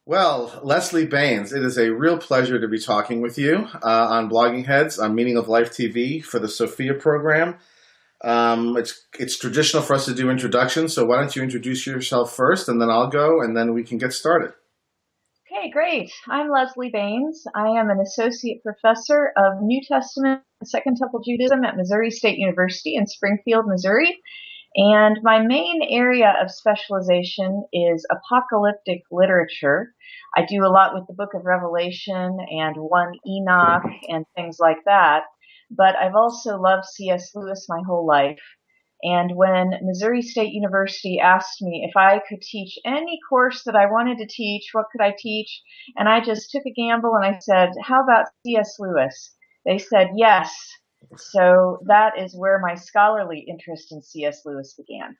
Well, Leslie Baynes, it is a real pleasure to be talking with you on Blogging Heads on Meaning of Life TV for the Sophia program. It's traditional for us to do introductions, so why don't you introduce yourself first, and then I'll go, and then we can get started. Okay, great. I'm Leslie Baynes. I am an associate professor of New Testament and Second Temple Judaism at Missouri State University in Springfield, Missouri. And my main area of specialization is apocalyptic literature. I do a lot with the Book of Revelation and 1 Enoch and things like that. But I've also loved C.S. Lewis my whole life. And when Missouri State University asked me if I could teach any course that I wanted to teach, what could I teach? And I just took a gamble and I said, how about C.S. Lewis? They said yes. So that is where my scholarly interest in C.S. Lewis began.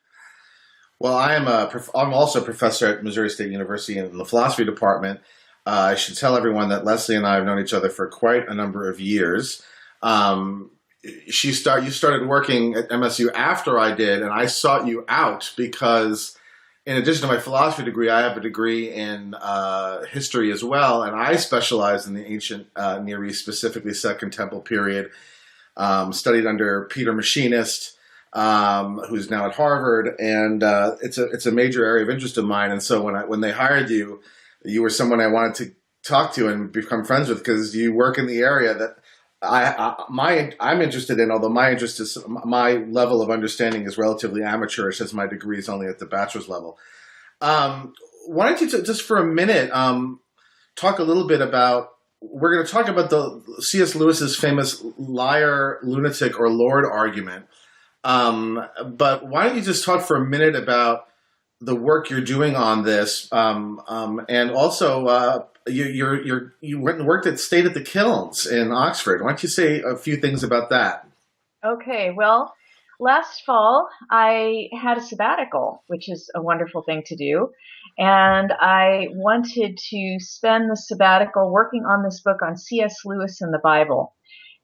Well, I'm also a professor at Missouri State University in the philosophy department. I should tell everyone that Leslie and I have known each other for quite a number of years. Um, you started working at MSU after I did, and I sought you out because, in addition to my philosophy degree, I have a degree in history as well, and I specialize in the ancient Near East, specifically Second Temple period. Studied under Peter Machinist, who's now at Harvard, and it's a major area of interest of mine. And so when they hired you, you were someone I wanted to talk to and become friends with because you work in the area that I'm interested in. Although my level of understanding is relatively amateurish, as my degree is only at the bachelor's level. Why don't you just for a minute talk a little bit about. We're going to talk about the C.S. Lewis's famous liar, lunatic, or Lord argument. But why don't you just talk for a minute about the work you're doing on this, and also you went and stayed at the Kilns in Oxford. Why don't you say a few things about that? Okay, well, last fall I had a sabbatical, which is a wonderful thing to do. And I wanted to spend the sabbatical working on this book on C.S. Lewis and the Bible.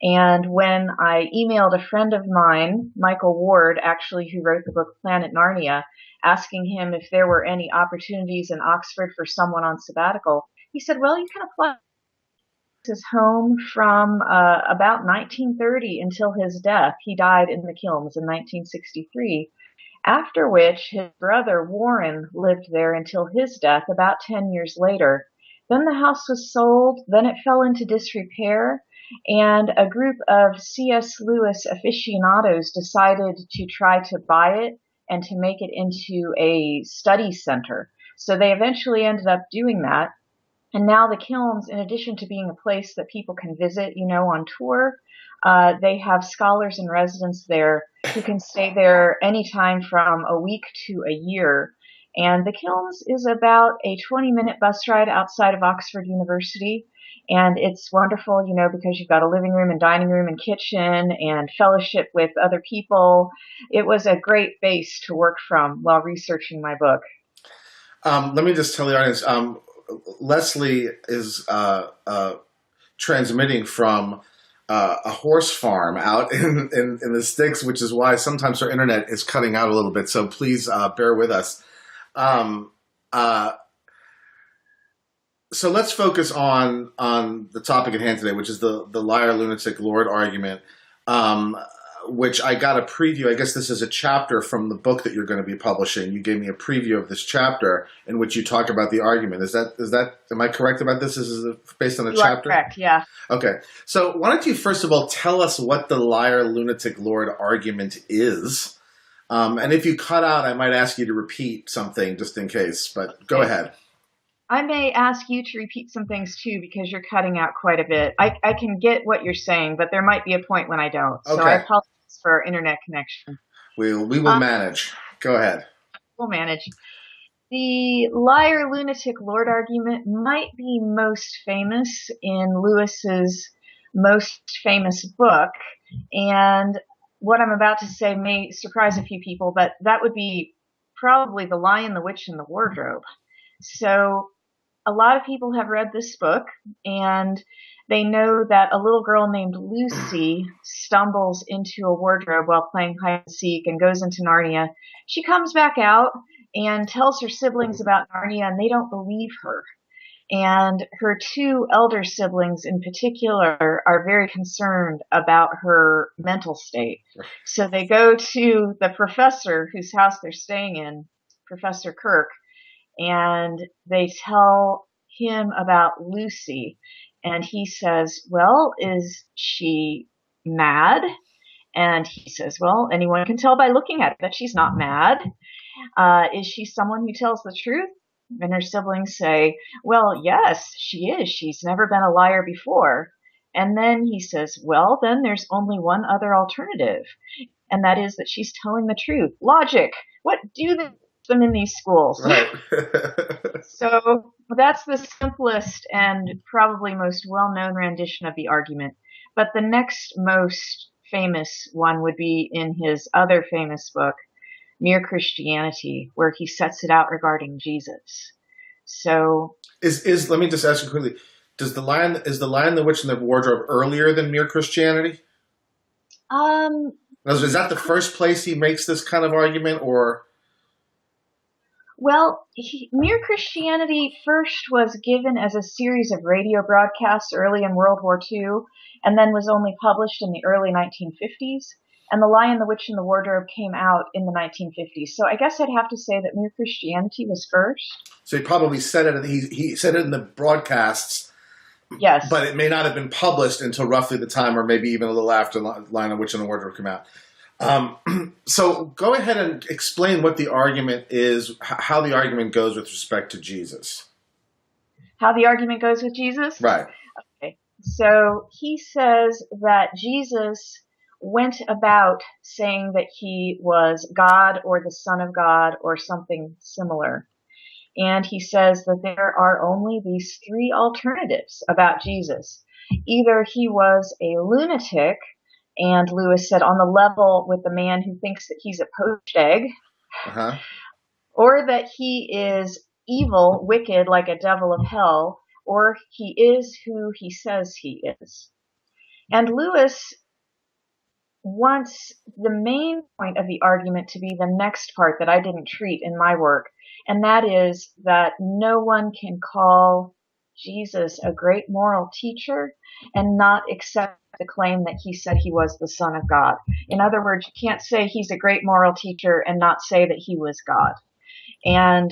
And when I emailed a friend of mine, Michael Ward, actually, who wrote the book Planet Narnia, asking him if there were any opportunities in Oxford for someone on sabbatical, he said, well, you can apply. His home from about 1930 until his death. He died in the Kilns in 1963, after which his brother Warren lived there until his death about 10 years later. Then the house was sold, then it fell into disrepair, and a group of C.S. Lewis aficionados decided to try to buy it and to make it into a study center. So they eventually ended up doing that. And now the Kilns, in addition to being a place that people can visit, on tour, they have scholars in residence there who can stay there anytime from a week to a year. And the Kilns is about a 20-minute bus ride outside of Oxford University. And it's wonderful, because you've got a living room and dining room and kitchen and fellowship with other people. It was a great base to work from while researching my book. Let me just tell the audience. Leslie is transmitting from a horse farm out in the sticks, which is why sometimes our internet is cutting out a little bit. So please bear with us. So let's focus on the topic at hand today, which is the liar, lunatic, Lord argument. Which I got a preview. I guess this is a chapter from the book that you're going to be publishing. You gave me a preview of this chapter in which you talk about the argument. Am I correct about this? This is based on a chapter? You are correct, yeah. Okay. So why don't you first of all tell us what the liar, lunatic, Lord argument is? And if you cut out, I might ask you to repeat something just in case, but go ahead. I may ask you to repeat some things too because you're cutting out quite a bit. I can get what you're saying, but there might be a point when I don't. So I apologize for our internet connection. We will manage. Go ahead. We'll manage. The liar, lunatic, Lord argument might be most famous in Lewis's most famous book. And what I'm about to say may surprise a few people, but that would be probably The Lion, the Witch, and the Wardrobe. So a lot of people have read this book, and they know that a little girl named Lucy stumbles into a wardrobe while playing hide and seek and goes into Narnia. She comes back out and tells her siblings about Narnia, and they don't believe her. And her two elder siblings in particular are very concerned about her mental state. So they go to the professor whose house they're staying in, Professor Kirk, and they tell him about Lucy. And he says, well, is she mad? And he says, well, anyone can tell by looking at her that she's not mad. Is she someone who tells the truth? And her siblings say, well, yes, she is. She's never been a liar before. And then he says, well, then there's only one other alternative, and that is that she's telling the truth. Logic. What do them in these schools? Right. So that's the simplest and probably most well-known rendition of the argument. But the next most famous one would be in his other famous book, Mere Christianity, where he sets it out regarding Jesus. So let me just ask you quickly, is the Lion, the Witch, and the Wardrobe earlier than Mere Christianity? Is that the first place he makes this kind of argument, or? Well, Mere Christianity first was given as a series of radio broadcasts early in World War II, and then was only published in the early 1950s. And The Lion, the Witch, and the Wardrobe came out in the 1950s. So I guess I'd have to say that Mere Christianity was first. So he probably said it. He said it in the broadcasts. Yes, but it may not have been published until roughly the time, or maybe even a little after Lion, the Witch, and the Wardrobe came out. So go ahead and explain what the argument is, how the argument goes with respect to Jesus. How the argument goes with Jesus? Right. Okay. So he says that Jesus went about saying that he was God or the Son of God or something similar. And he says that there are only these three alternatives about Jesus. Either he was a lunatic, and Lewis said on the level with the man who thinks that he's a poached egg, or that he is evil, wicked, like a devil of hell, or he is who he says he is. And Lewis wants the main point of the argument to be the next part that I didn't treat in my work, and that is that no one can call Jesus a great moral teacher and not accept the claim that he said he was the Son of God. In other words, you can't say he's a great moral teacher and not say that he was God. And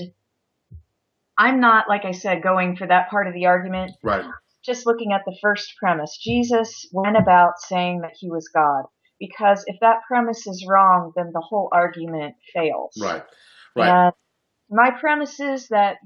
I'm not, like I said, going for that part of the argument. Right. Just looking at the first premise. Jesus went about saying that he was God. Because if that premise is wrong, then the whole argument fails. Right. And my premise is that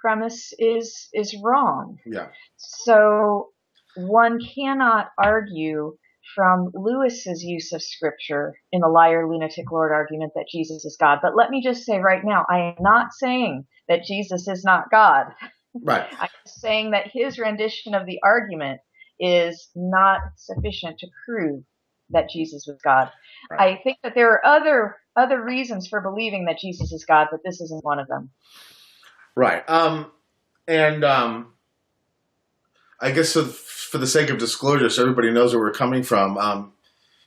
premise is wrong. Yeah. So one cannot argue from Lewis's use of scripture in the liar, lunatic, Lord argument that Jesus is God. But let me just say right now, I am not saying that Jesus is not God. Right. I'm saying that his rendition of the argument is not sufficient to prove that Jesus was God. Right. I think that there are other reasons for believing that Jesus is God, but this isn't one of them. Right. I guess for the sake of disclosure, so everybody knows where we're coming from,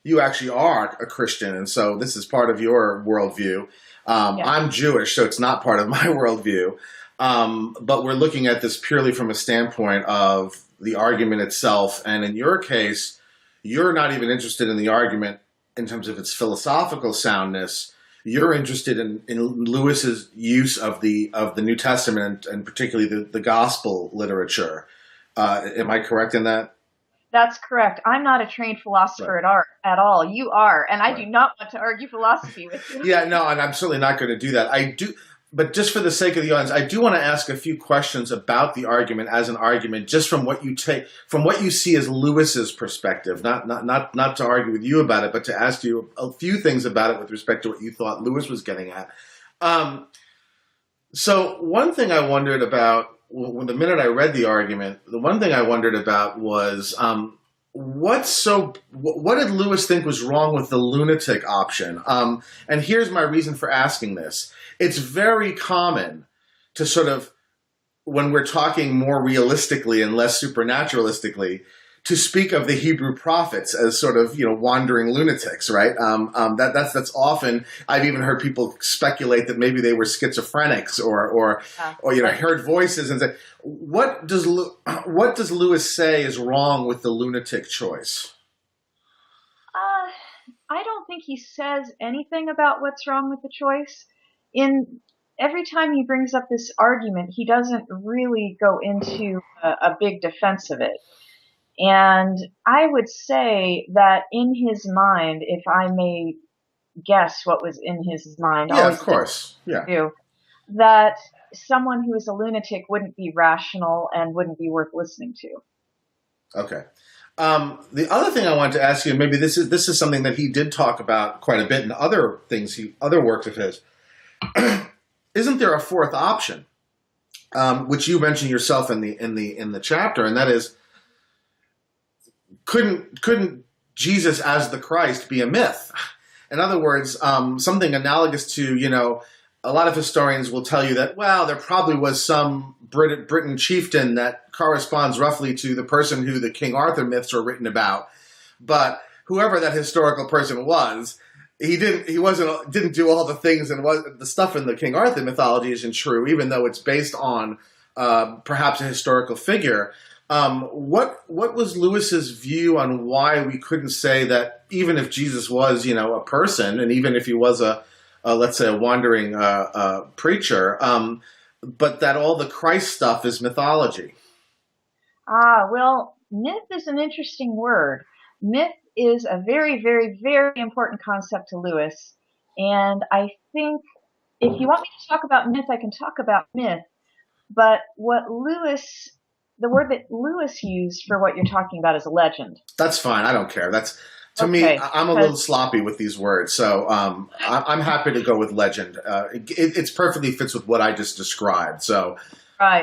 you actually are a Christian, and so this is part of your worldview. I'm Jewish, so it's not part of my worldview. But we're looking at this purely from a standpoint of the argument itself, and in your case, you're not even interested in the argument in terms of its philosophical soundness. You're interested in Lewis's use of the New Testament and particularly the gospel literature. Am I correct in that? That's correct. I'm not a trained philosopher at all. You are, and I do not want to argue philosophy with you. Yeah, no, and I'm certainly not going to do that. I do, but just for the sake of the audience, I do want to ask a few questions about the argument as an argument, just from what you see as Lewis's perspective. Not to argue with you about it, but to ask you a few things about it with respect to what you thought Lewis was getting at. So one thing I wondered about, when the minute I read the argument, the one thing I wondered about was what did Lewis think was wrong with the lunatic option? And here's my reason for asking this. It's very common to sort of, when we're talking more realistically and less supernaturalistically, to speak of the Hebrew prophets as sort of, wandering lunatics, right? That's often, I've even heard people speculate that maybe they were schizophrenics or right. heard voices and say, what does Lewis say is wrong with the lunatic choice? I don't think he says anything about what's wrong with the choice. Every time he brings up this argument, he doesn't really go into a big defense of it. And I would say that in his mind, if I may guess what was in his mind, Yeah, of course. Yeah. That someone who is a lunatic wouldn't be rational and wouldn't be worth listening to. Okay. The other thing I wanted to ask you, maybe this is something that he did talk about quite a bit in other works of his. Isn't there a fourth option, which you mentioned yourself in the chapter, and that is, couldn't Jesus as the Christ be a myth? In other words, something analogous to, a lot of historians will tell you that, well, there probably was some Britain chieftain that corresponds roughly to the person who the King Arthur myths are written about. But whoever that historical person was, he didn't do all the things, and the stuff in the King Arthur mythology isn't true, even though it's based on perhaps a historical figure. What was Lewis's view on why we couldn't say that even if Jesus was, a person, and even if he was let's say a wandering preacher, but that all the Christ stuff is mythology? Well, myth is an interesting word. Myth is a very, very, very important concept to Lewis. And I think if you want me to talk about myth, I can talk about myth. But the word that Lewis used for what you're talking about is legend. That's fine. I don't care. To me, I'm a little sloppy with these words. So I'm happy to go with legend. It's perfectly fits with what I just described. So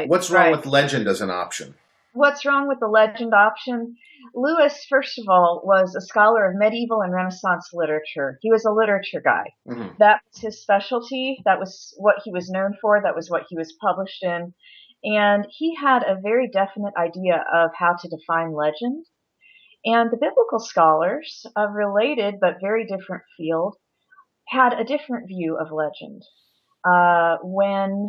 what's wrong with legend as an option? What's wrong with the legend option? Lewis, first of all, was a scholar of medieval and Renaissance literature. He was a literature guy. Mm-hmm. That was his specialty. That was what he was known for. That was what he was published in. And he had a very definite idea of how to define legend. And the biblical scholars, of related but very different field, had a different view of legend. When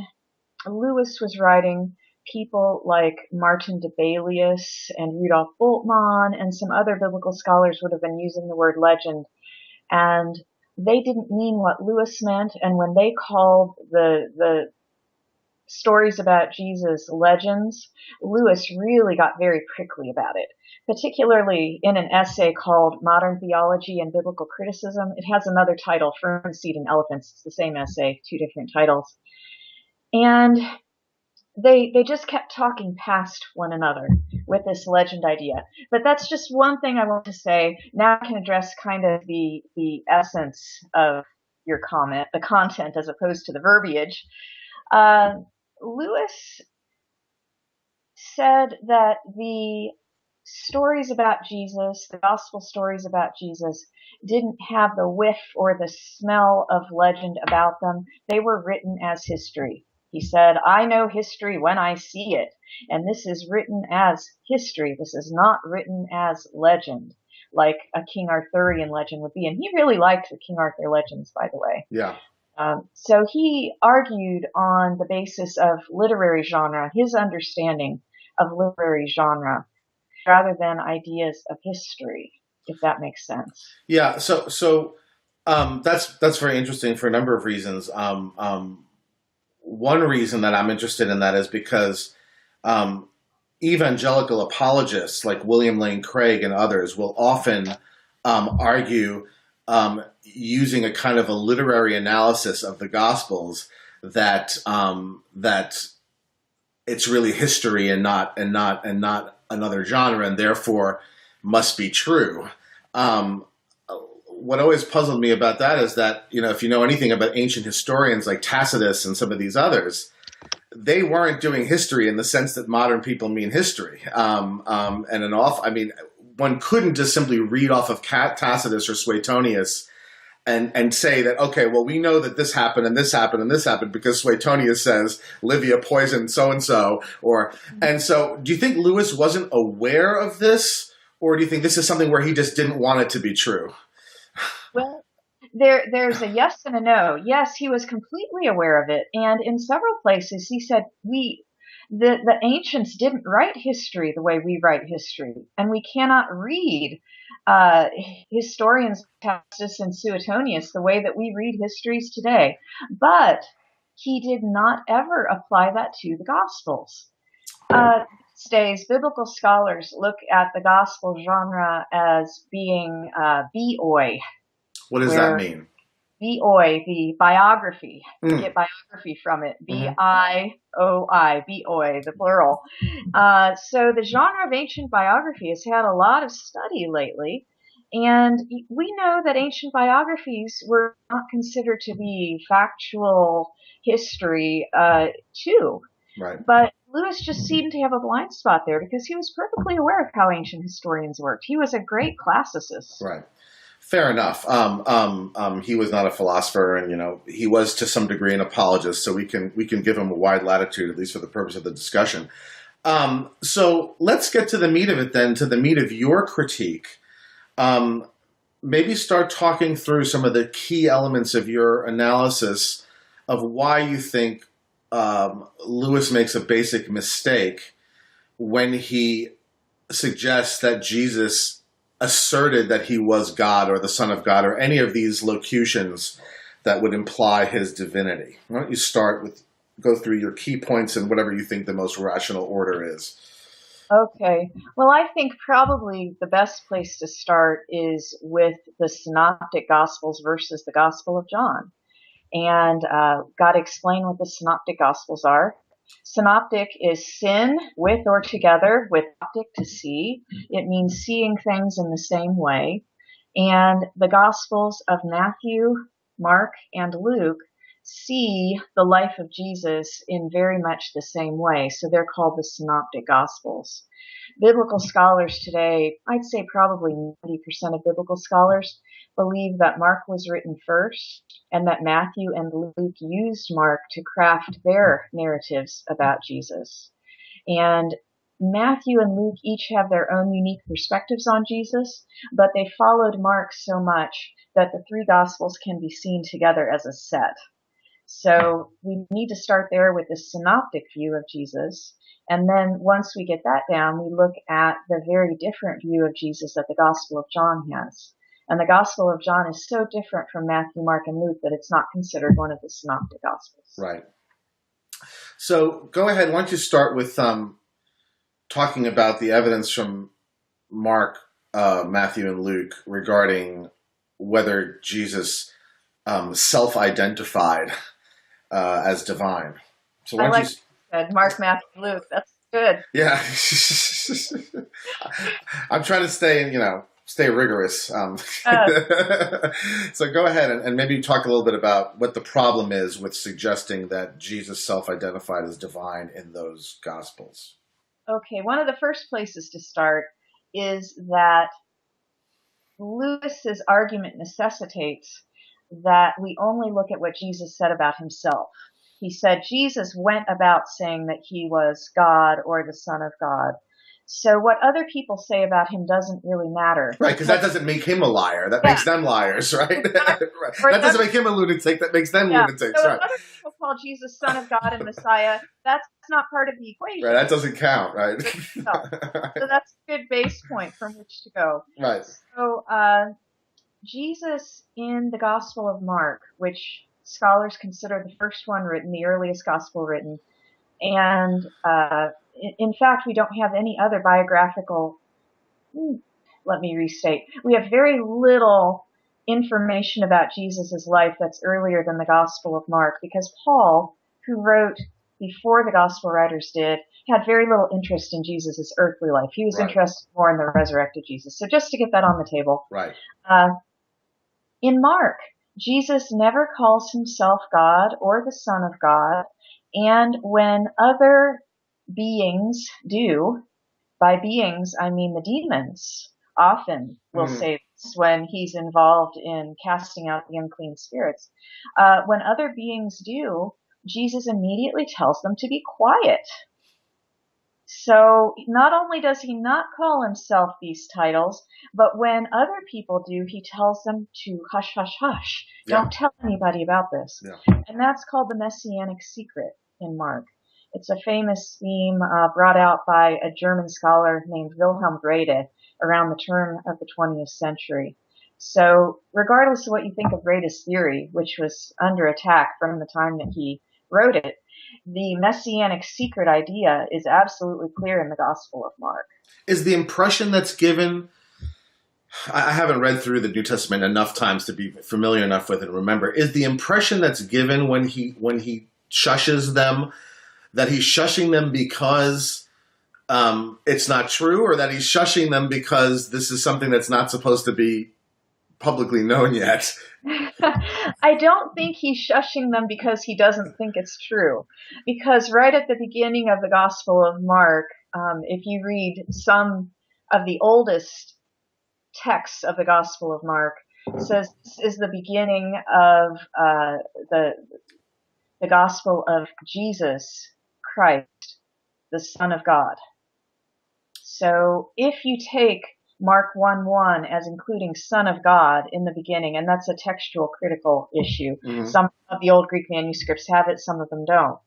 Lewis was writing, people like Martin de Bailius and Rudolf Bultmann and some other biblical scholars would have been using the word legend, and they didn't mean what Lewis meant. And when they called the stories about Jesus legends, Lewis really got very prickly about it, particularly in an essay called Modern Theology and Biblical Criticism. It has another title, Fern Seed and Elephants. It's the same essay, two different titles. And they just kept talking past one another with this legend idea. But that's just one thing I want to say. Now I can address kind of the essence of your comment, the content as opposed to the verbiage. Lewis said that the stories about Jesus, the gospel stories about Jesus, didn't have the whiff or the smell of legend about them. They were written as history. He said, I know history when I see it, and this is written as history. This is not written as legend, like a King Arthurian legend would be. And he really liked the King Arthur legends, by the way. Yeah. So he argued on the basis of literary genre, his understanding of literary genre, rather than ideas of history, if that makes sense. Yeah. So that's very interesting for a number of reasons. One reason that I'm interested in that is because evangelical apologists like William Lane Craig and others will often argue using a kind of a literary analysis of the Gospels that it's really history and not another genre, and therefore must be true. What always puzzled me about that is that, if you know anything about ancient historians like Tacitus and some of these others, they weren't doing history in the sense that modern people mean history. One couldn't just simply read off of Tacitus or Suetonius and say that, okay, well, we know that this happened and this happened and this happened because Suetonius says Livia poisoned so-and-so. And so do you think Lewis wasn't aware of this? Or do you think this is something where he just didn't want it to be true? Well, there's a yes and a no. Yes, he was completely aware of it, and in several places he said the ancients didn't write history the way we write history, and we cannot read uh, historians Tacitus and Suetonius the way that we read histories today. But he did not ever apply that to the Gospels. These days, biblical scholars look at the Gospel genre as being bioi, What does that where mean? bioi, the biography, we Mm. get biography from it, Hmm. bioi, bioi, the plural. So the genre of ancient biography has had a lot of study lately, and we know that ancient biographies were not considered to be factual history, too. Right. But Lewis just seemed to have a blind spot there because he was perfectly aware of how ancient historians worked. He was a great classicist. Right. Fair enough. He was not a philosopher, and he was to some degree an apologist. So we can give him a wide latitude, at least for the purpose of the discussion. So let's get to the meat of it then, to the meat of your critique. Um, Maybe start talking through some of the key elements of your analysis of why you think Lewis makes a basic mistake when he suggests that Jesus asserted that he was God or the Son of God or any of these locutions that would imply his divinity. Why don't you go through your key points in whatever you think the most rational order is? Okay. Well, I think probably the best place to start is with the Synoptic Gospels versus the Gospel of John. And got to explain what the Synoptic Gospels are. Synoptic is syn, with or together, with optic, to see. It means seeing things in the same way. And the Gospels of Matthew, Mark, and Luke see the life of Jesus in very much the same way. So they're called the Synoptic Gospels. Biblical scholars today, I'd say probably 90% of biblical scholars, believe that Mark was written first and that Matthew and Luke used Mark to craft their narratives about Jesus. And Matthew and Luke each have their own unique perspectives on Jesus, but they followed Mark so much that the three Gospels can be seen together as a set. So we need to start there with the synoptic view of Jesus. And then once we get that down, we look at the very different view of Jesus that the Gospel of John has. And the Gospel of John is so different from Matthew, Mark, and Luke that it's not considered one of the synoptic Gospels. Right. So go ahead. Why don't you start with talking about the evidence from Mark, Matthew, and Luke regarding whether Jesus self-identified as divine. So I why don't like that, Mark, Matthew, Luke. That's good. Yeah. I'm trying to stay rigorous. So go ahead and maybe talk a little bit about what the problem is with suggesting that Jesus self-identified as divine in those Gospels. Okay, one of the first places to start is that Lewis's argument necessitates that we only look at what Jesus said about himself. He said Jesus went about saying that he was God or the Son of God. So what other people say about him doesn't really matter. Right, because that doesn't make him a liar. That makes them liars, right? Exactly. Right. That doesn't make him a lunatic. That makes them lunatics, So if right? other people call Jesus Son of God and Messiah, that's not part of the equation. Right, that doesn't count, right? So that's a good base point from which to go. Right. So Jesus in the Gospel of Mark, which scholars consider the first one written, the earliest gospel written, and in fact, we don't have any other biographical. Let me restate. We have very little information about Jesus' life that's earlier than the Gospel of Mark, because Paul, who wrote before the Gospel writers did, had very little interest in Jesus' earthly life. He was interested more in the resurrected Jesus. So just to get that on the table. Right. In Mark, Jesus never calls himself God or the Son of God, and when other beings do, by beings I mean the demons, often will say this when he's involved in casting out the unclean spirits. When other beings do, Jesus immediately tells them to be quiet. So not only does he not call himself these titles, but when other people do, he tells them to hush, hush, hush. Yeah. Don't tell anybody about this. Yeah. And that's called the Messianic secret in Mark. It's a famous theme brought out by a German scholar named Wilhelm Grade around the turn of the 20th century. So regardless of what you think of Grade's theory, which was under attack from the time that he wrote it, the Messianic secret idea is absolutely clear in the Gospel of Mark. Is the impression that's given, I haven't read through the New Testament enough times to be familiar enough with it and remember, is the impression that's given when he shushes them, that he's shushing them because it's not true, or that he's shushing them because this is something that's not supposed to be publicly known yet? I don't think he's shushing them because he doesn't think it's true. Because right at the beginning of the Gospel of Mark, if you read some of the oldest texts of the Gospel of Mark, it says this is the beginning of the Gospel of Jesus Christ, the Son of God. So if you take Mark 1:1 as including Son of God in the beginning, and that's a textual critical issue. Mm-hmm. Some of the old Greek manuscripts have it, some of them don't.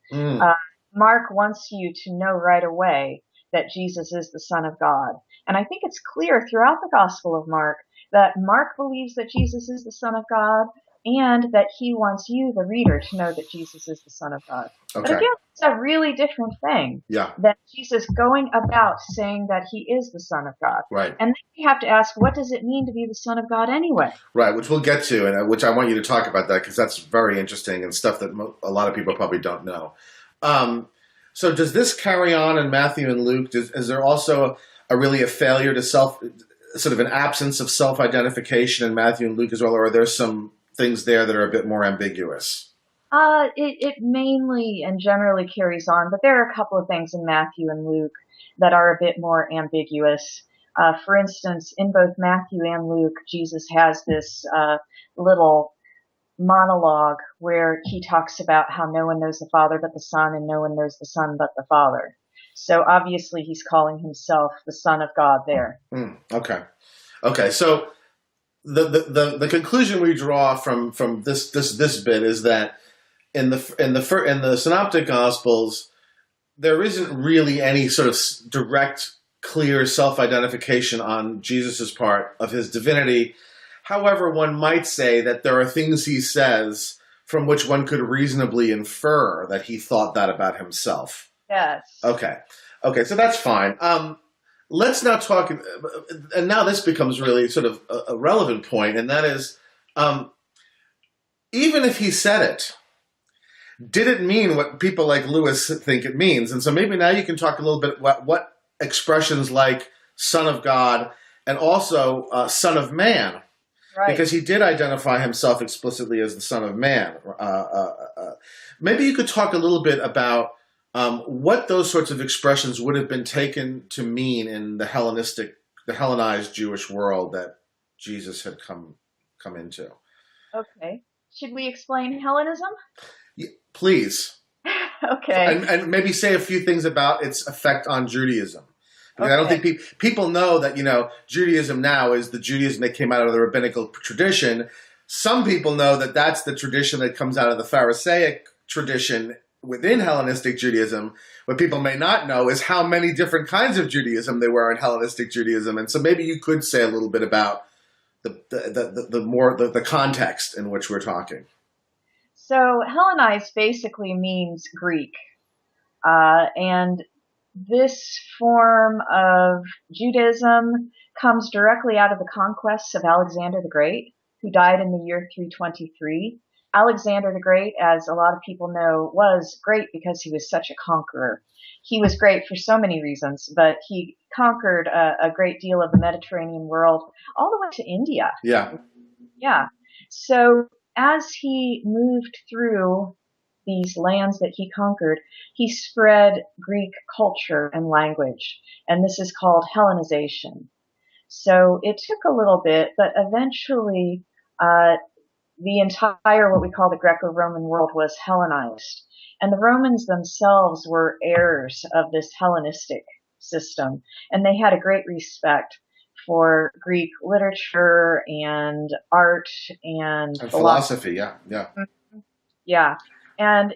Mark wants you to know right away that Jesus is the Son of God. And I think it's clear throughout the Gospel of Mark that Mark believes that Jesus is the Son of God, and that he wants you, the reader, to know that Jesus is the Son of God. Okay. But again, it's a really different thing than Jesus going about saying that he is the Son of God. Right. And then you have to ask, what does it mean to be the Son of God anyway? Right, which we'll get to, and which I want you to talk about that, because that's very interesting and stuff that a lot of people probably don't know. So does this carry on in Matthew and Luke? Is there also a failure to sort of an absence of self-identification in Matthew and Luke as well, or are there some things there that are a bit more ambiguous? It mainly and generally carries on, but there are a couple of things in Matthew and Luke that are a bit more ambiguous. For instance, in both Matthew and Luke, Jesus has this little monologue where he talks about how no one knows the Father but the Son, and no one knows the Son but the Father. So obviously he's calling himself the Son of God there. Okay. So the conclusion we draw from this bit is that in the Synoptic Gospels, there isn't really any sort of direct, clear self-identification on Jesus' part of his divinity. However, one might say that there are things he says from which one could reasonably infer that he thought that about himself. Yes. Okay, so that's fine. Let's now talk, and now this becomes really sort of a relevant point, and that is, even if he said it, did it mean what people like Lewis think it means? And so maybe now you can talk a little bit about what expressions like Son of God and also Son of Man, right, because he did identify himself explicitly as the Son of Man. Maybe you could talk a little bit about what those sorts of expressions would have been taken to mean in the Hellenized Jewish world that Jesus had come into. Okay. Should we explain Hellenism? Yeah, please. Okay. And maybe say a few things about its effect on Judaism. Because I don't think people know that, Judaism now is the Judaism that came out of the rabbinical tradition. Some people know that that's the tradition that comes out of the Pharisaic tradition within Hellenistic Judaism. What people may not know is how many different kinds of Judaism there were in Hellenistic Judaism. And so maybe you could say a little bit about the context in which we're talking. So Hellenized basically means Greek. And this form of Judaism comes directly out of the conquests of Alexander the Great, who died in the year 323. Alexander the Great, as a lot of people know, was great because he was such a conqueror. He was great for so many reasons, but he conquered a great deal of the Mediterranean world, all the way to India. Yeah. So as he moved through these lands that he conquered, he spread Greek culture and language, and this is called Hellenization. So it took a little bit, but eventually the entire, what we call the Greco-Roman world, was Hellenized. And the Romans themselves were heirs of this Hellenistic system, and they had a great respect for Greek literature and art and And philosophy. philosophy, yeah, yeah. Yeah. And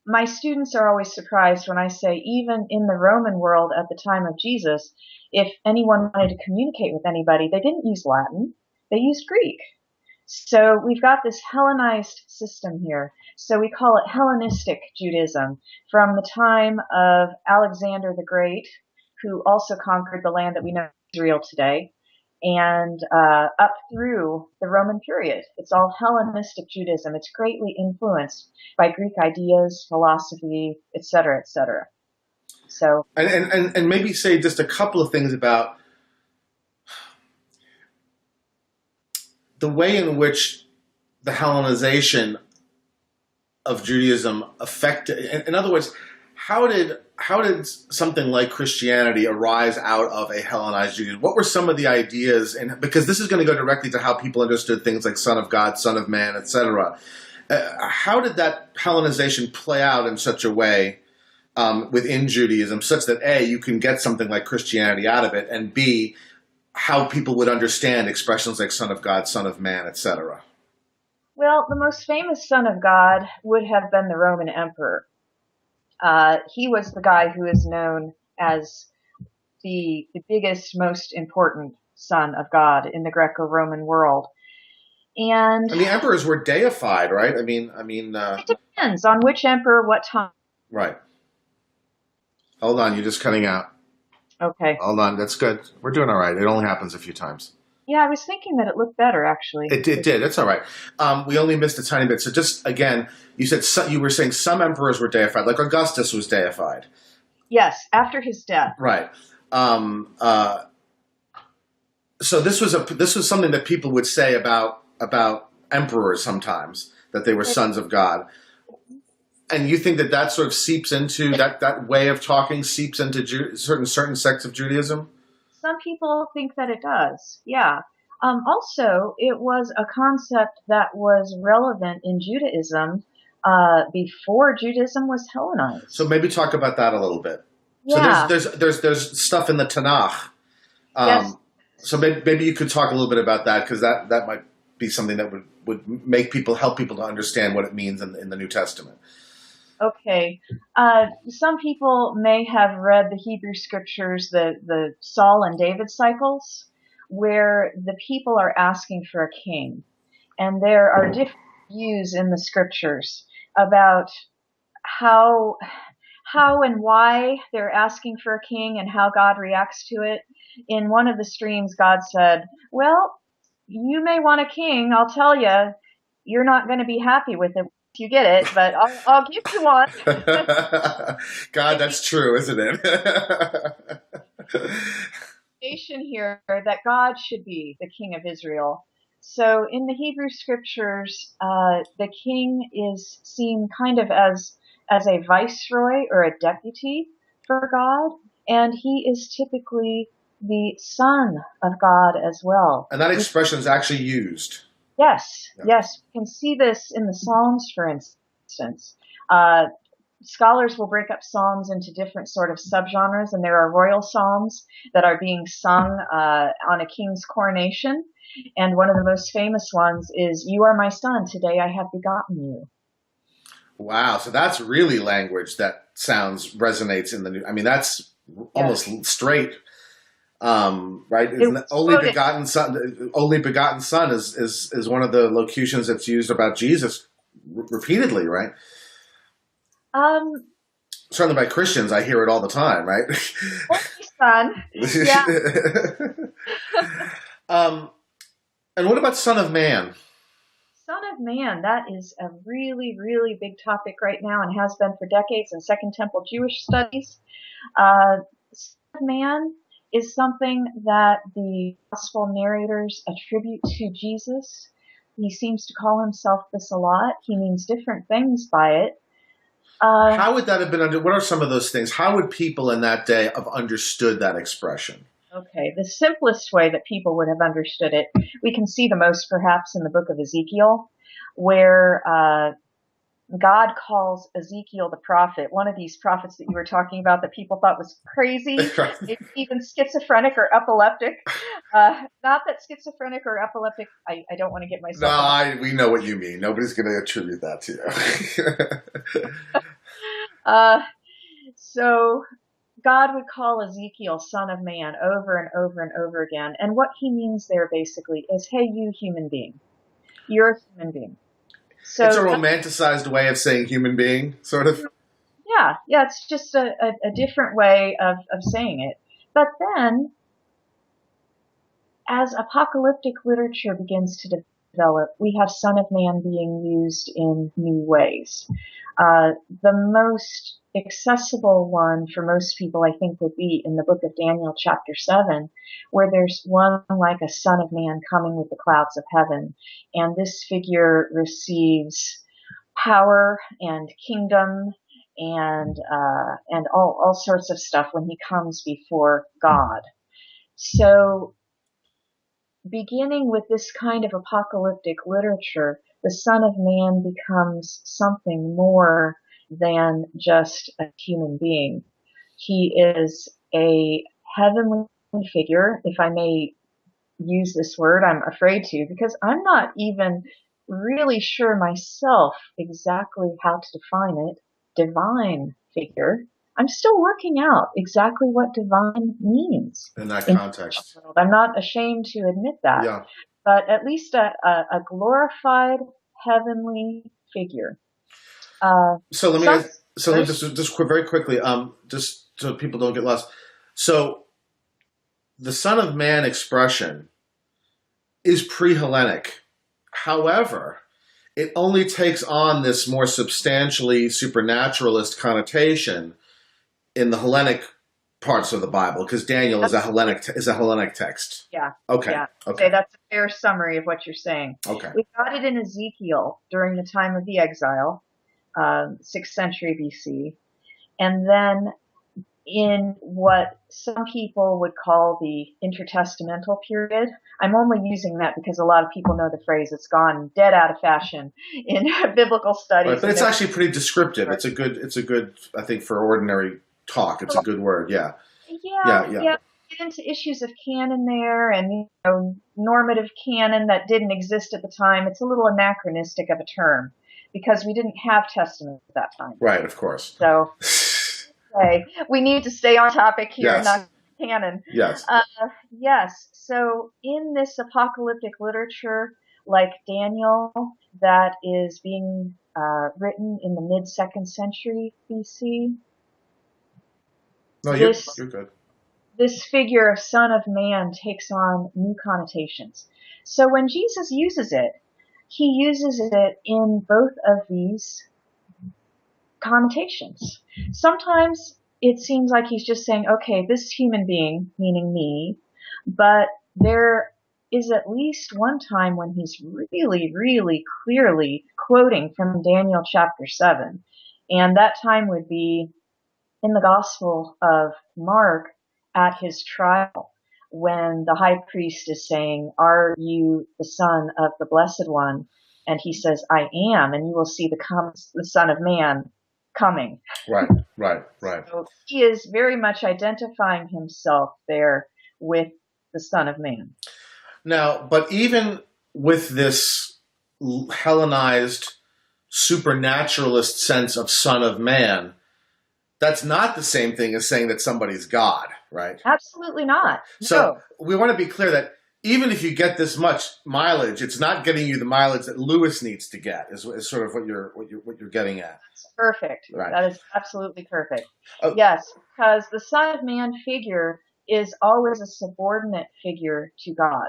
my students are always surprised when I say, even in the Roman world at the time of Jesus, if anyone wanted to communicate with anybody, they didn't use Latin, they used Greek. So we've got this Hellenized system here. So we call it Hellenistic Judaism from the time of Alexander the Great, who also conquered the land that we know as Israel today, and up through the Roman period. It's all Hellenistic Judaism. It's greatly influenced by Greek ideas, philosophy, etc., etc. So, And maybe say just a couple of things about the way in which the Hellenization of Judaism affected. In other words, how did something like Christianity arise out of a Hellenized Judaism? What were some of the ideas? And because this is going to go directly to how people understood things like Son of God, Son of Man, etc. How did that Hellenization play out in such a way within Judaism, such that A, you can get something like Christianity out of it, and B, how people would understand expressions like Son of God, Son of Man, etc.? well, the most famous Son of God would have been the Roman Emperor. He was the guy who is known as the biggest, most important Son of God in the Greco-Roman world. And the emperors were deified, right? it depends on which emperor, what time. Right. Hold on, you're just cutting out. Okay. Hold on, that's good. We're doing all right. It only happens a few times. Yeah, I was thinking that it looked better, actually. It did. It's all right. We only missed a tiny bit. So just, again, you were saying some emperors were deified, like Augustus was deified. Yes, after his death. Right. So this was something that people would say about emperors sometimes, that they were sons of God. And you think that sort of seeps into, that way of talking seeps into certain sects of Judaism? Some people think that it does, yeah. Also, it was a concept that was relevant in Judaism before Judaism was Hellenized. So maybe talk about that a little bit. Yeah. So there's stuff in the Tanakh. Yes. So maybe you could talk a little bit about that, because that might be something that would help people to understand what it means in the New Testament. Okay. Some people may have read the Hebrew scriptures, the Saul and David cycles, where the people are asking for a king. And there are different views in the scriptures about how and why they're asking for a king and how God reacts to it. In one of the streams, God said, well, you may want a king. I'll tell you, you're not going to be happy with it. You get it, but I'll give you one. God, that's true, isn't it? Here that God should be the king of Israel. So in the Hebrew scriptures, the king is seen kind of as a viceroy or a deputy for God, and he is typically the son of God as well. And that expression is actually used. Yes, yes. You can see this in the Psalms, for instance. Scholars will break up psalms into different sort of subgenres, and there are royal psalms that are being sung on a king's coronation. And one of the most famous ones is, "You are my son, today I have begotten you." Wow, so that's really language that resonates in the new. That's almost straight. Right? Only begotten son is one of the locutions that's used about Jesus repeatedly, right? Certainly by Christians, I hear it all the time, right? Son. Yeah. And what about Son of Man? Son of Man, that is a really, really big topic right now and has been for decades in Second Temple Jewish studies. Son of Man is something that the gospel narrators attribute to Jesus. He seems to call himself this a lot. He means different things by it. How would that have been what are some of those things? How would people in that day have understood that expression? Okay, the simplest way that people would have understood it, we can see the most perhaps in the book of Ezekiel, where God calls Ezekiel the prophet, one of these prophets that you were talking about that people thought was crazy, maybe even schizophrenic or epileptic. Not that schizophrenic or epileptic, I don't want to get myself. No, we know what you mean. Nobody's going to attribute that to you. So God would call Ezekiel son of man over and over and over again. And what he means there basically is, hey, you human being, you're a human being. So it's a romanticized way of saying human being, sort of. Yeah, it's just a different way of saying it. But then, as apocalyptic literature begins to develop, we have Son of Man being used in new ways. The most accessible one for most people, I think, would be in the book of Daniel, chapter 7, where there's one like a Son of Man coming with the clouds of heaven. And this figure receives power and kingdom and all sorts of stuff when he comes before God. So beginning with this kind of apocalyptic literature, the Son of Man becomes something more than just a human being. He is a heavenly figure, if I may use this word. I'm afraid to, because I'm not even really sure myself exactly how to define it. Divine figure. I'm still working out exactly what divine means in that context. I'm not ashamed to admit that. Yeah. But at least a glorified heavenly figure. So let me just very quickly, just so people don't get lost. So the Son of Man expression is pre-Hellenic. However, it only takes on this more substantially supernaturalist connotation in the Hellenic parts of the Bible, because Daniel is a Hellenic text. Yeah. Okay. Yeah. Okay. That's a fair summary of what you're saying. Okay. We got it in Ezekiel during the time of the exile, 6th century BC, and then in what some people would call the intertestamental period. I'm only using that because a lot of people know the phrase. It's gone dead out of fashion in biblical studies. Right, but it's actually pretty descriptive. It's a good, I think, for ordinary talk. It's a good word. Yeah. Yeah. Get into issues of canon there and normative canon that didn't exist at the time. It's a little anachronistic of a term because we didn't have testaments at that time. Right, of course. So we need to stay on topic here, yes. not canon. Yes. Yes. So in this apocalyptic literature, like Daniel, that is being written in the mid-2nd century BC. No, you're good. This figure of Son of Man takes on new connotations. So when Jesus uses it, he uses it in both of these connotations. Sometimes it seems like he's just saying, okay, this human being, meaning me, but there is at least one time when he's really, really clearly quoting from Daniel chapter 7. And that time would be in the Gospel of Mark at his trial, when the high priest is saying, are you the Son of the Blessed One? And he says, I am, and you will see the Son of Man coming. Right. So he is very much identifying himself there with the Son of Man. Now, but even with this Hellenized supernaturalist sense of Son of Man, that's not the same thing as saying that somebody's God, right? Absolutely not. So we want to be clear that even if you get this much mileage, it's not getting you the mileage that Lewis needs to get. Is sort of what you're getting at. That's perfect. Right. That is absolutely perfect. Yes, because the Son of Man figure is always a subordinate figure to God,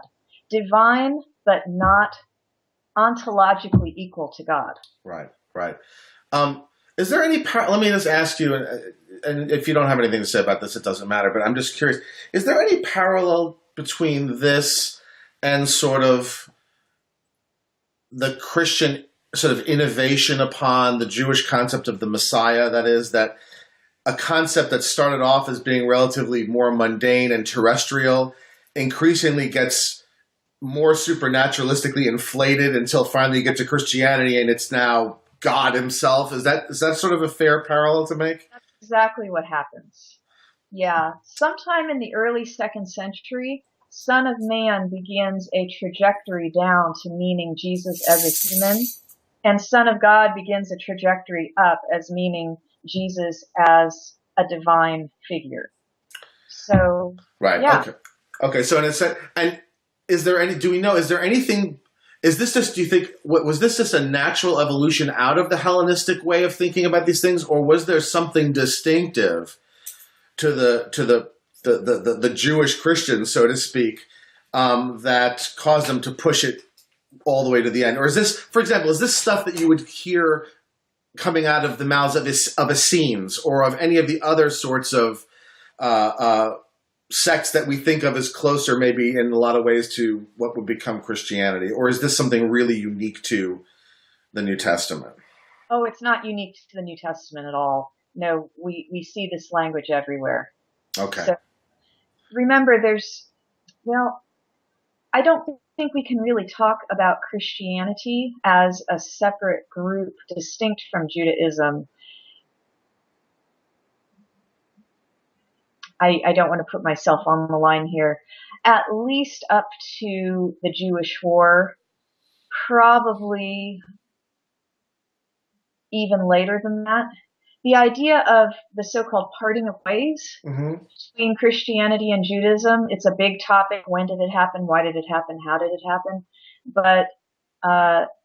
divine but not ontologically equal to God. Right. Is there any let me just ask you, and if you don't have anything to say about this, it doesn't matter, but I'm just curious, is there any parallel between this and sort of the Christian sort of innovation upon the Jewish concept of the Messiah? That is, that a concept that started off as being relatively more mundane and terrestrial increasingly gets more supernaturalistically inflated until finally you get to Christianity and it's now God himself. Is that sort of a fair parallel to make? That's exactly what happens. Yeah. Sometime in the early second century, Son of Man begins a trajectory down to meaning Jesus as a human, and Son of God begins a trajectory up as meaning Jesus as a divine figure. So, Right. yeah. Okay. Okay. So in a sense, and is there any? Do we know? Is there anything? Is this just? Do you think? Was this just a natural evolution out of the Hellenistic way of thinking about these things, or was there something distinctive to the Jewish Christians, so to speak, that caused them to push it all the way to the end? Or is this, for example, is this stuff that you would hear coming out of the mouths of Essenes or of any of the other sorts of sects that we think of as closer, maybe in a lot of ways, to what would become Christianity? Or is this something really unique to the New Testament? Oh, it's not unique to the New Testament at all. No, we see this language everywhere. Okay. So remember, I don't think we can really talk about Christianity as a separate group distinct from Judaism. I don't want to put myself on the line here. At least up to the Jewish War, probably even later than that. The idea of the so-called parting of ways between Christianity and Judaism, it's a big topic. When did it happen? Why did it happen? How did it happen? But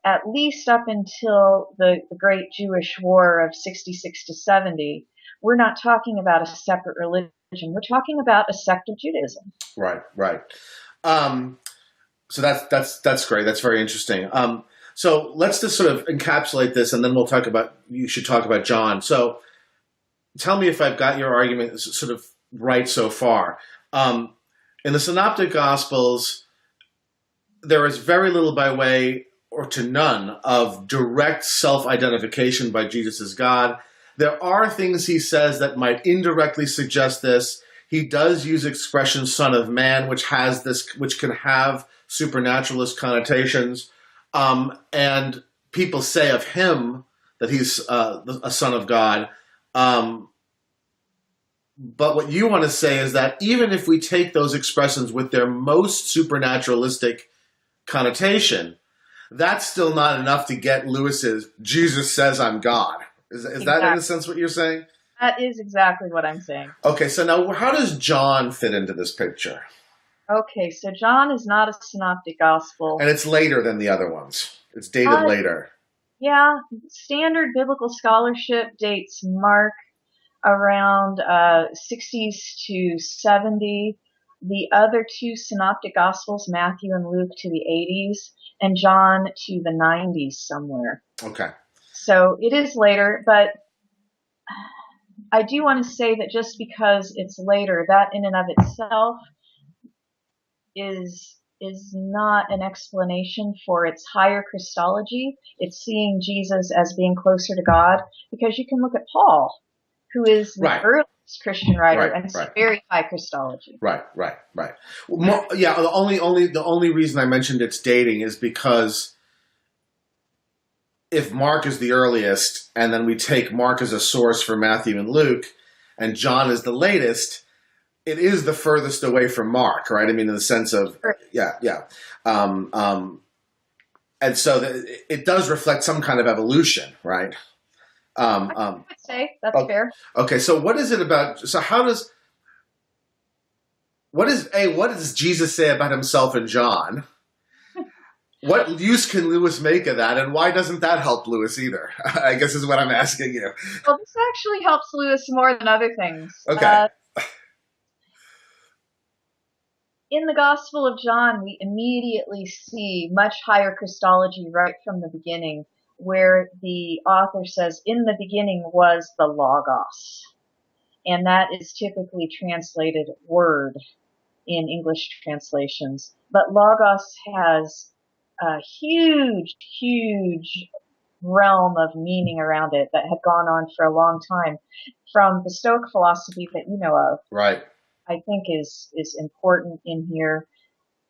at least up until the Great Jewish War of 66 to 70, we're not talking about a separate religion. We're talking about a sect of Judaism. Right, right. So that's great. That's very interesting. So let's just sort of encapsulate this, and then you should talk about John. So tell me if I've got your argument sort of right so far. In the Synoptic Gospels, there is very little by way or to none of direct self-identification by Jesus as God. There are things he says that might indirectly suggest this. He does use expression "Son of Man," which can have supernaturalist connotations. And people say of him that he's a son of God. But what you want to say is that even if we take those expressions with their most supernaturalistic connotation, that's still not enough to get Lewis's "Jesus says I'm God." Is exactly. That in a sense what you're saying? That is exactly what I'm saying. Okay, so now how does John fit into this picture? Okay, so John is not a synoptic gospel. And it's later than the other ones. It's dated later. Yeah, standard biblical scholarship dates Mark around 60s to 70. The other two synoptic gospels, Matthew and Luke, to the 80s, and John to the 90s somewhere. Okay. So it is later, but I do want to say that just because it's later, that in and of itself is not an explanation for its higher Christology. It's seeing Jesus as being closer to God, because you can look at Paul, who is the earliest Christian writer, and it's very high Christology. Right. Well, the only reason I mentioned its dating is because if Mark is the earliest, and then we take Mark as a source for Matthew and Luke, and John is the latest, it is the furthest away from Mark, right? I mean, in the sense of, yeah. And so it does reflect some kind of evolution, right? I would say that's fair. Okay, so what is it about? So what does Jesus say about himself in John? What use can Lewis make of that, and why doesn't that help Lewis either? I guess is what I'm asking you. Well, this actually helps Lewis more than other things. Okay. In the Gospel of John, we immediately see much higher Christology right from the beginning, where the author says, "In the beginning was the Logos." And that is typically translated word in English translations. But Logos has a huge realm of meaning around it that had gone on for a long time, from the Stoic philosophy that you know of. Right. I think is important in here.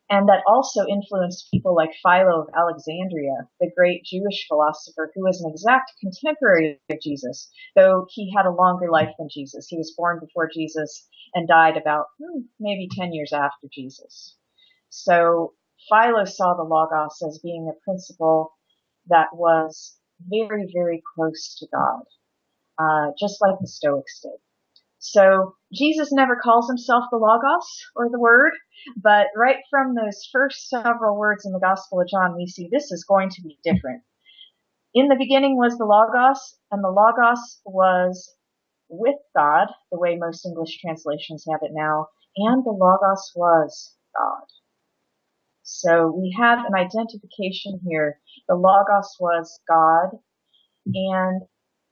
and that also influenced people like Philo of Alexandria, the great Jewish philosopher who was an exact contemporary of Jesus, though he had a longer life than Jesus. He was born before Jesus and died about maybe 10 years after Jesus. So Philo saw the Logos as being a principle that was very, very close to God, just like the Stoics did. So Jesus never calls himself the Logos or the Word, but right from those first several words in the Gospel of John, we see this is going to be different. In the beginning was the Logos, and the Logos was with God, the way most English translations have it now, and the Logos was God. So we have an identification here. The Logos was God, and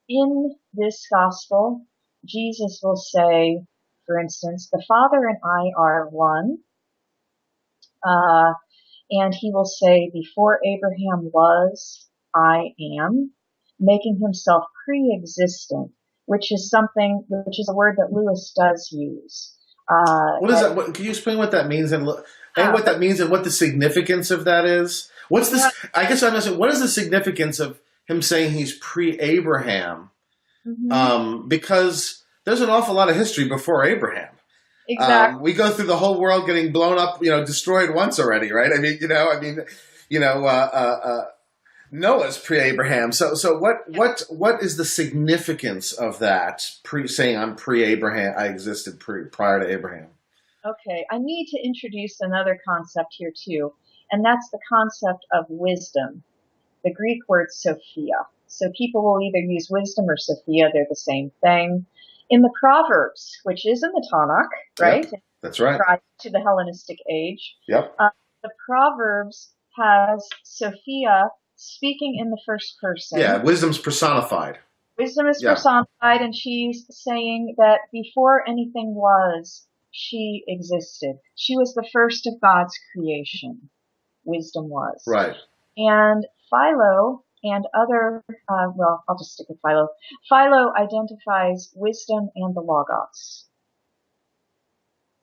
in this Gospel, Jesus will say, for instance, the Father and I are one. And he will say, before Abraham was, I am, making himself pre-existent, which is a word that Lewis does use. What is that? Can you explain what that means and what that means and what the significance of that is? What's this? I guess I'm asking, what is the significance of him saying he's pre-Abraham? Mm-hmm. Because there's an awful lot of history before Abraham. Exactly. We go through the whole world getting blown up, destroyed once already, right? Noah's pre-Abraham. So what is the significance of that? Saying I'm pre-Abraham, I existed prior to Abraham. Okay, I need to introduce another concept here too, and that's the concept of wisdom. The Greek word Sophia. So people will either use wisdom or Sophia, they're the same thing. In the Proverbs, which is in the Tanakh, right? Yep, that's right. Prior to the Hellenistic age. Yep. The Proverbs has Sophia speaking in the first person. Yeah, wisdom's personified. Wisdom is personified, and she's saying that before anything was, she existed. She was the first of God's creation. Wisdom was. Right. And Philo and other, I'll just stick with Philo. Philo identifies wisdom and the Logos.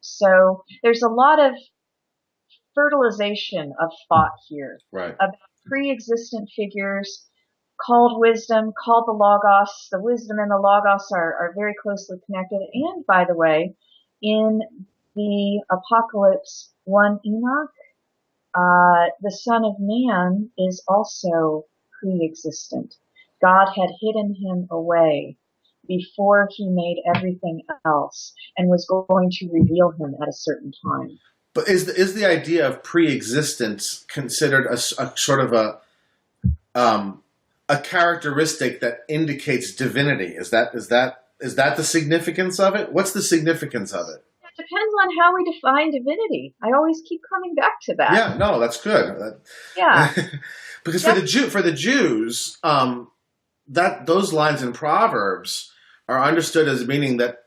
So there's a lot of fertilization of thought here. Right. About pre-existent figures called wisdom, called the Logos. The wisdom and the Logos are very closely connected. And by the way, in the Apocalypse 1 Enoch, the Son of Man is also pre-existent. God had hidden him away before he made everything else and was going to reveal him at a certain time. But is the idea of pre-existence considered a sort of a characteristic that indicates divinity? Is that the significance of it? What's the significance of it? It depends on how we define divinity. I always keep coming back to that. Yeah, no, that's good. Yeah. Because for the Jews, that those lines in Proverbs are understood as meaning that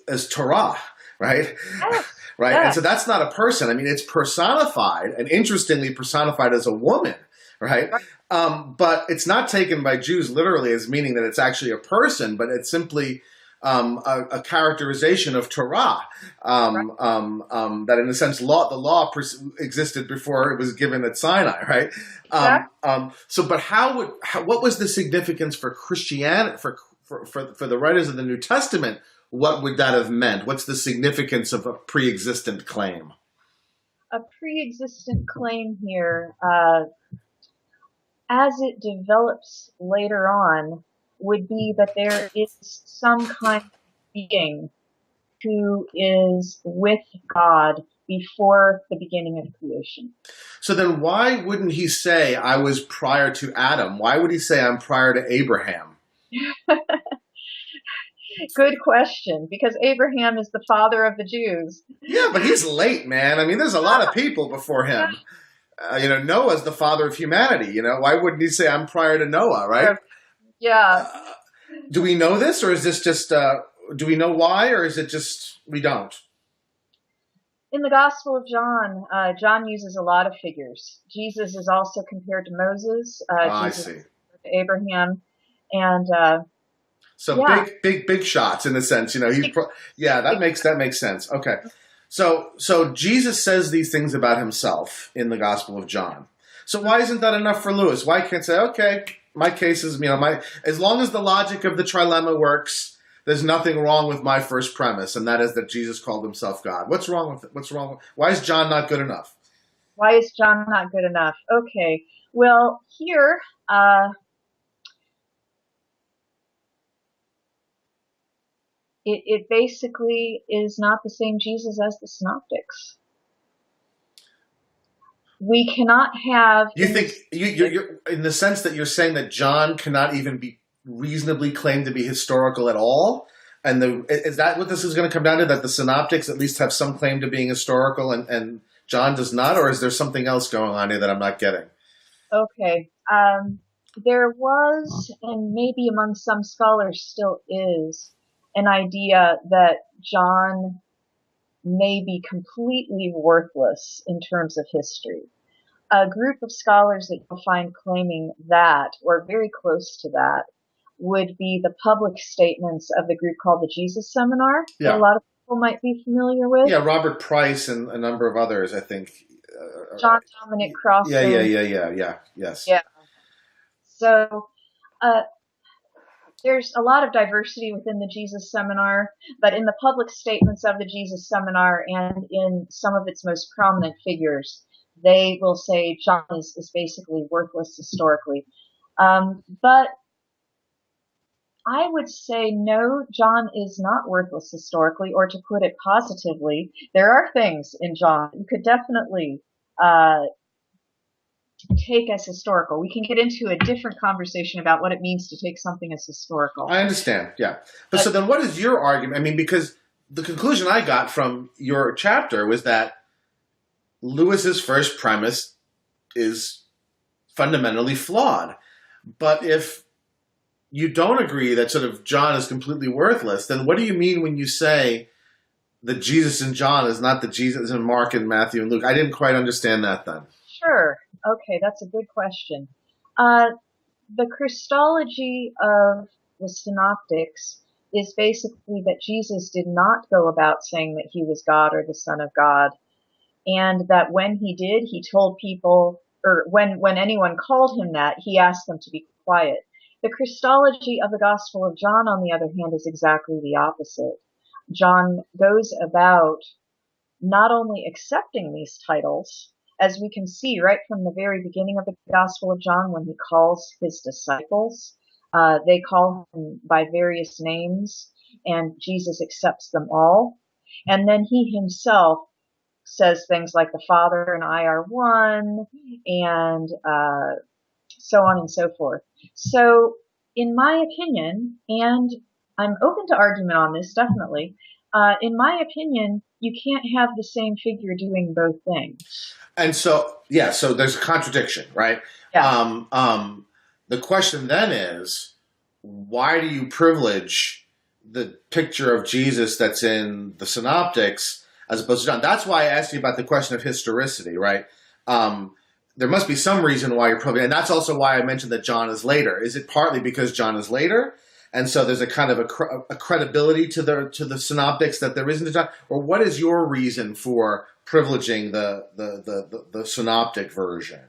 as Torah, right? Yes. Right, yes. And so that's not a person. I mean, it's personified, and interestingly personified as a woman, right? But it's not taken by Jews literally as meaning that it's actually a person, but it's simply a characterization of Torah. That in a sense, the law existed before it was given at Sinai, right? What was the significance for Christianity, for the writers of the New Testament? What would that have meant? What's the significance of a pre-existent claim? A pre-existent claim here, as it develops later on, would be that there is some kind of being who is with God before the beginning of creation. So then why wouldn't he say, I was prior to Adam? Why would he say, I'm prior to Abraham? Good question, because Abraham is the father of the Jews. Yeah, but he's late, man. I mean, there's a lot of people before him. Noah's the father of humanity. Why wouldn't he say, I'm prior to Noah, right? Yeah. Do we know this, or is this just, do we know why, or is it just, we don't? In the Gospel of John, John uses a lot of figures. Jesus is also compared to Moses. I Jesus see. is compared to Abraham. And, so big shots in a sense, that makes sense. Okay. So Jesus says these things about himself in the Gospel of John. So why isn't that enough for Lewis? Why can't say, okay, my case is, as long as the logic of the trilemma works, there's nothing wrong with my first premise, and that is that Jesus called himself God. What's wrong with it? Why is John not good enough? Why is John not good enough? Okay, well, here, it basically is not the same Jesus as the synoptics. We cannot have... You think, you're in the sense that you're saying that John cannot even be reasonably claimed to be historical at all? And is that what this is going to come down to, that the synoptics at least have some claim to being historical and John does not? Or is there something else going on here that I'm not getting? Okay. There was, and maybe among some scholars still is, an idea that John may be completely worthless in terms of history. A group of scholars that you'll find claiming that, or very close to that, would be the public statements of the group called the Jesus Seminar, Yeah. that a lot of people might be familiar with. Yeah, Robert Price and a number of others, I think. John Dominic Crossan. Yeah, yes. Yeah. So, there's a lot of diversity within the Jesus Seminar, but in the public statements of the Jesus Seminar and in some of its most prominent figures, they will say John is basically worthless historically. But I would say no, John is not worthless historically, or to put it positively, there are things in John you could definitely take as historical. We can get into a different conversation about what it means to take something as historical. I understand, yeah. But so then what is your argument? I mean, because the conclusion I got from your chapter was that Lewis's first premise is fundamentally flawed. But if you don't agree that sort of John is completely worthless, then what do you mean when you say that Jesus in John is not the Jesus in Mark and Matthew and Luke? I didn't quite understand that then. Sure. Okay, that's a good question. The Christology of the Synoptics is basically that Jesus did not go about saying that he was God or the Son of God, and that when he did, he told people, or when anyone called him that, he asked them to be quiet. The Christology of the Gospel of John, on the other hand, is exactly the opposite. John goes about not only accepting these titles, as we can see right from the very beginning of the Gospel of John when he calls his disciples. They call him by various names, and Jesus accepts them all. And then he himself says things like the Father and I are one, and so on and so forth. So, in my opinion, and I'm open to argument on this, definitely, in my opinion, you can't have the same figure doing both things. And so, yeah, so there's a contradiction, right? Yeah. The question then is, why do you privilege the picture of Jesus that's in the Synoptics as opposed to John? That's why I asked you about the question of historicity, right? There must be some reason why you're privileged, and that's also why I mentioned that John is later. Is it partly because John is later, and so there's a kind of a credibility to the Synoptics that there isn't a John, or what is your reason for privileging the Synoptic version?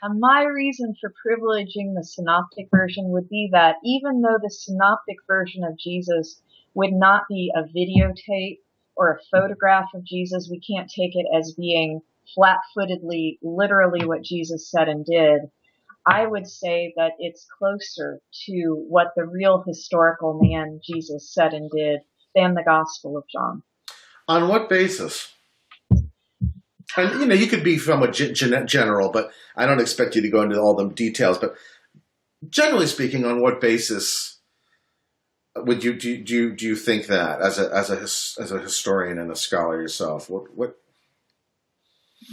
My reason for privileging the Synoptic version would be that even though the Synoptic version of Jesus would not be a videotape or a photograph of Jesus, we can't take it as being flat-footedly, literally what Jesus said and did. I would say that it's closer to what the real historical man Jesus said and did than the Gospel of John. On what basis? And, you could be somewhat general, but I don't expect you to go into all the details. But generally speaking, on what basis would do you think that as a historian and a scholar yourself? What?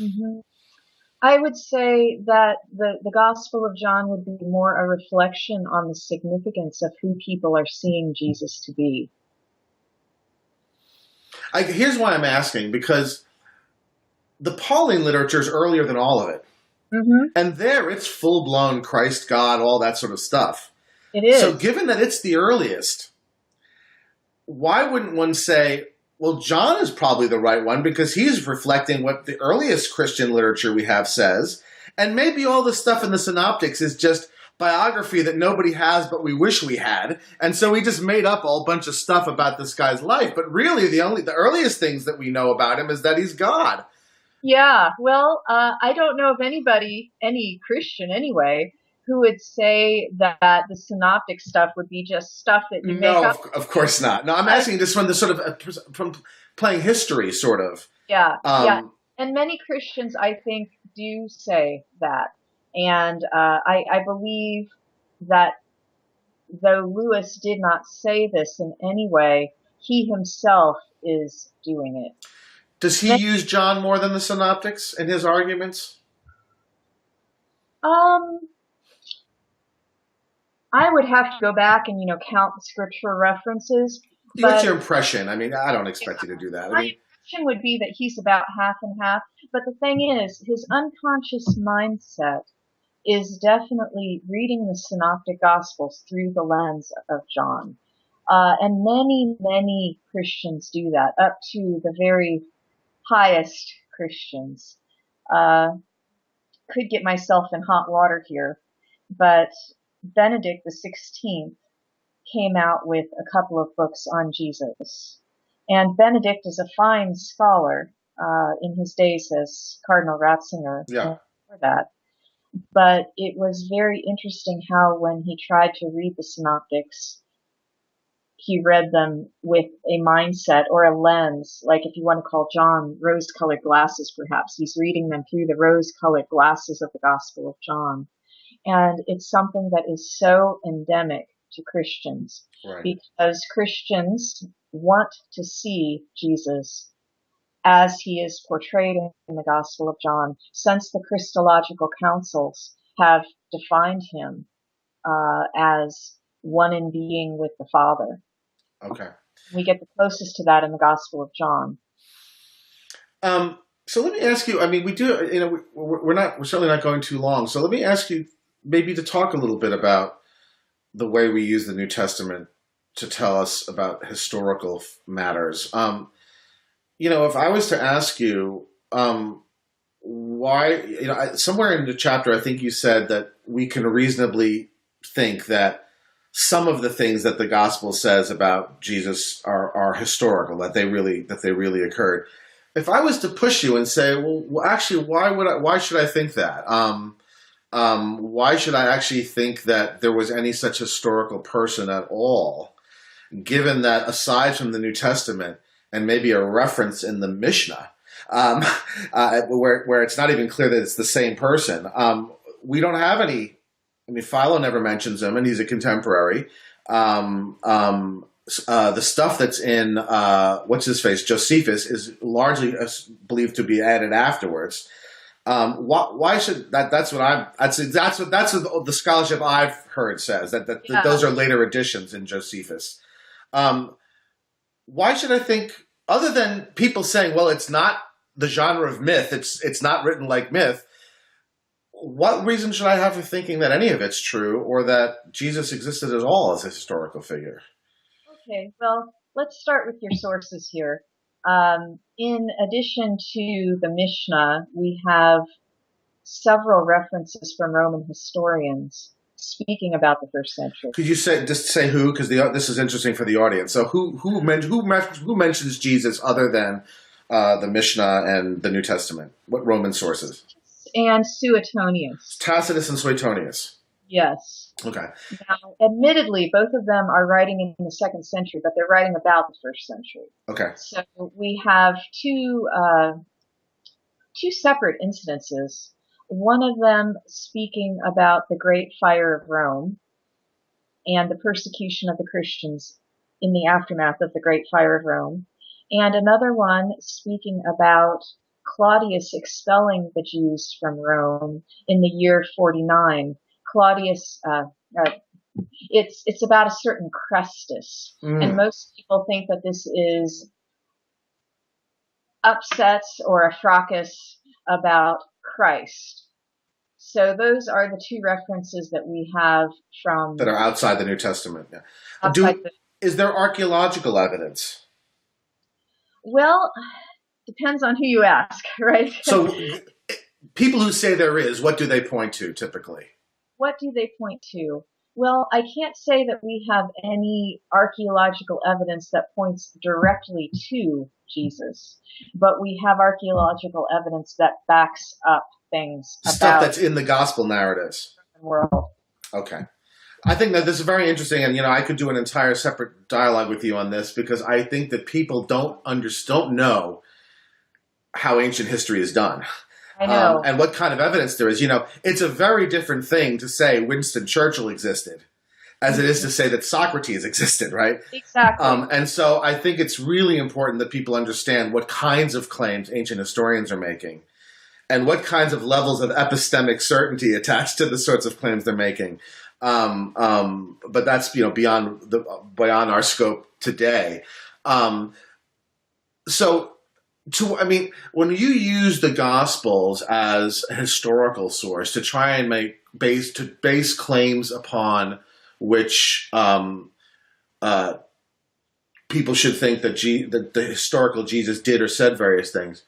Mm-hmm. I would say that the Gospel of John would be more a reflection on the significance of who people are seeing Jesus to be. Here's why I'm asking, because the Pauline literature is earlier than all of it. Mm-hmm. And there it's full-blown Christ, God, all that sort of stuff. It is. So given that it's the earliest, why wouldn't one say, Well, John is probably the right one because he's reflecting what the earliest Christian literature we have says. And maybe all the stuff in the synoptics is just biography that nobody has but we wish we had. And so we just made up a whole bunch of stuff about this guy's life. But really, the earliest things that we know about him is that he's God. Yeah, well, I don't know of anybody, any Christian anyway, who would say that the synoptic stuff would be just stuff that you make No, up. of course not. No, I'm asking this from the sort of from playing history, sort of. Yeah, yeah. Um, And many Christians, I think, do say that. And I believe that though Lewis did not say this in any way, he himself is doing it. does he use John more than the synoptics in his arguments? Um, I would have to go back and, count the scriptural references, What's but your impression? I mean, I don't expect you to do that. I my mean, impression would be that he's about half and half. But the thing is, his unconscious mindset is definitely reading the synoptic gospels through the lens of John. And many, many Christians do that, up to the very highest Christians. Could get myself in hot water here, but Benedict the 16th came out with a couple of books on Jesus. And Benedict is a fine scholar in his days as Cardinal Ratzinger. yeah. For that. But it was very interesting how when he tried to read the synoptics, he read them with a mindset or a lens, like if you want to call John rose-colored glasses, perhaps. He's reading them through the rose-colored glasses of the Gospel of John. And it's something that is so endemic to Christians Right. because Christians want to see Jesus as he is portrayed in the Gospel of John, since the Christological councils have defined him as one in being with the Father. Okay. We get the closest to that in the Gospel of John. So let me ask you. I mean, we do. We're certainly not going too long. So let me ask you maybe to talk a little bit about the way we use the New Testament to tell us about historical matters. If I was to ask you why, somewhere in the chapter, I think you said that we can reasonably think that some of the things that the gospel says about Jesus are historical, that they really occurred. If I was to push you and say, well actually, why should I think that? Why should I actually think that there was any such historical person at all, given that aside from the New Testament and maybe a reference in the Mishnah, where it's not even clear that it's the same person, we don't have any. I mean, Philo never mentions him, and he's a contemporary. The stuff that's in what's his face, Josephus, is largely believed to be added afterwards. Why should that? That's what the scholarship I've heard says that those are later additions in Josephus. Why should I think, other than people saying, well, it's not the genre of myth, it's not written like myth? What reason should I have for thinking that any of it's true or that Jesus existed at all as a historical figure? Okay, well, let's start with your sources here. In addition to the Mishnah, we have several references from Roman historians speaking about the first century. Could you say who? Because this is interesting for the audience. So who mentions Jesus other than the Mishnah and the New Testament? What Roman sources? And Suetonius. Tacitus and Suetonius. Yes. Okay. Now, admittedly, both of them are writing in the second century, but they're writing about the first century. Okay. So we have two separate incidences. One of them speaking about the Great Fire of Rome and the persecution of the Christians in the aftermath of the Great Fire of Rome, and another one speaking about Claudius expelling the Jews from Rome in the year 49. Claudius, it's about a certain Crestus, and most people think that this is upsets or a fracas about Christ. So those are the two references that we have from that are outside the New Testament. Yeah. Is there archaeological evidence? Well, depends on who you ask, right? So people who say there is, what do they point to typically? What do they point to? Well, I can't say that we have any archaeological evidence that points directly to Jesus, but we have archaeological evidence that backs up things Stuff about that's in the gospel narratives. the world. Okay. I think that this is very interesting, and I could do an entire separate dialogue with you on this because I think that people don't know how ancient history is done. I know. And what kind of evidence there is. It's a very different thing to say Winston Churchill existed as it is to say that Socrates existed, right? Exactly. And so I think it's really important that people understand what kinds of claims ancient historians are making and what kinds of levels of epistemic certainty attached to the sorts of claims they're making. But that's beyond our scope today. When you use the Gospels as a historical source to try and base claims upon which people should think that the historical Jesus did or said various things,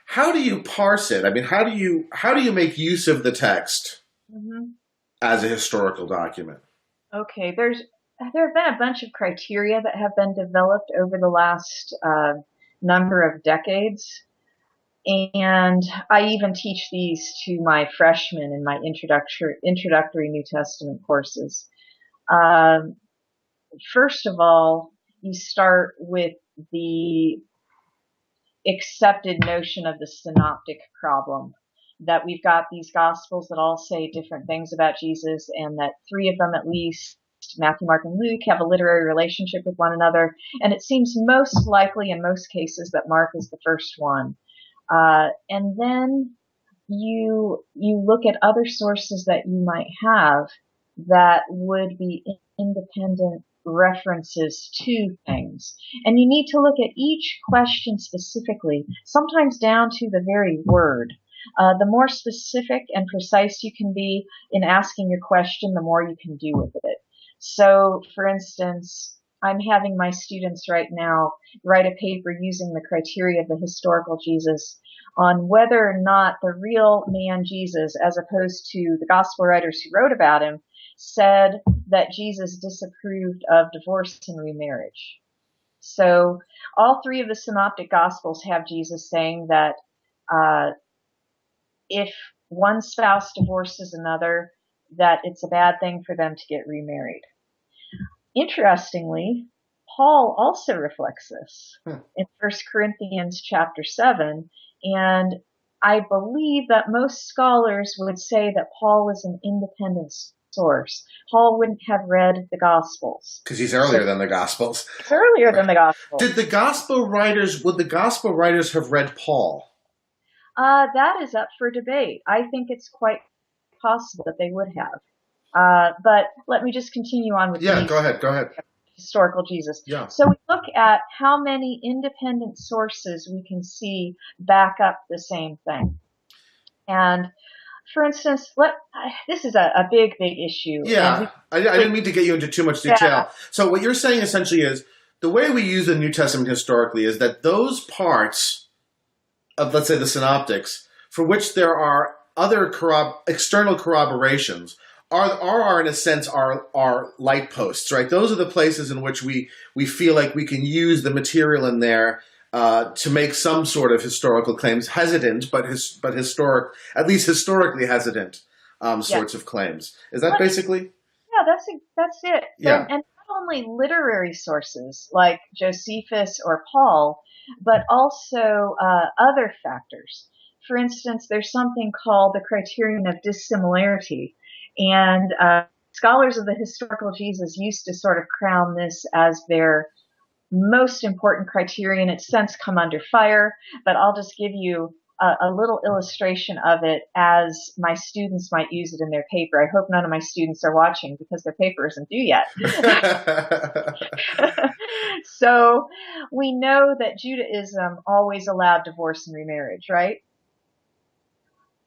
how do you parse it? I mean, how do you make use of the text as a historical document? Okay, there have been a bunch of criteria that have been developed over the last number of decades, and I even teach these to my freshmen in my introductory New Testament courses. First of all, you start with the accepted notion of the synoptic problem, that we've got these Gospels that all say different things about Jesus, and that three of them at least, Matthew, Mark, and Luke, have a literary relationship with one another. And it seems most likely in most cases that Mark is the first one. And then you look at other sources that you might have that would be independent references to things. And you need to look at each question specifically, sometimes down to the very word. The more specific and precise you can be in asking your question, the more you can do with it. So, for instance, I'm having my students right now write a paper using the criteria of the historical Jesus on whether or not the real man Jesus, as opposed to the gospel writers who wrote about him, said that Jesus disapproved of divorce and remarriage. So all three of the synoptic gospels have Jesus saying that if one spouse divorces another, that it's a bad thing for them to get remarried. Interestingly, Paul also reflects this in 1 Corinthians chapter 7, and I believe that most scholars would say that Paul was an independent source. Paul wouldn't have read the Gospels. Because he's earlier than the Gospels. It's earlier than the Gospels. Would the Gospel writers have read Paul? That is up for debate. I think it's quite possible that they would have. But let me just continue on with go ahead. Historical Jesus. Yeah. So we look at how many independent sources we can see back up the same thing. And for instance, this is a big issue. Yeah, I didn't mean to get you into too much detail. Yeah. So what you're saying essentially is the way we use the New Testament historically is that those parts of, let's say, the synoptics, for which there are other external corroborations, are in a sense our light posts, right? Those are the places in which we feel like we can use the material in there to make some sort of historical claims, hesitant, but historic, at least historically hesitant sorts of claims. Is that basically? Yeah, that's it. Yeah. And not only literary sources like Josephus or Paul, but also other factors. For instance, there's something called the criterion of dissimilarity. And scholars of the historical Jesus used to sort of crown this as their most important criterion. It's since come under fire, but I'll just give you a little illustration of it as my students might use it in their paper. I hope none of my students are watching because their paper isn't due yet. So we know that Judaism always allowed divorce and remarriage, right?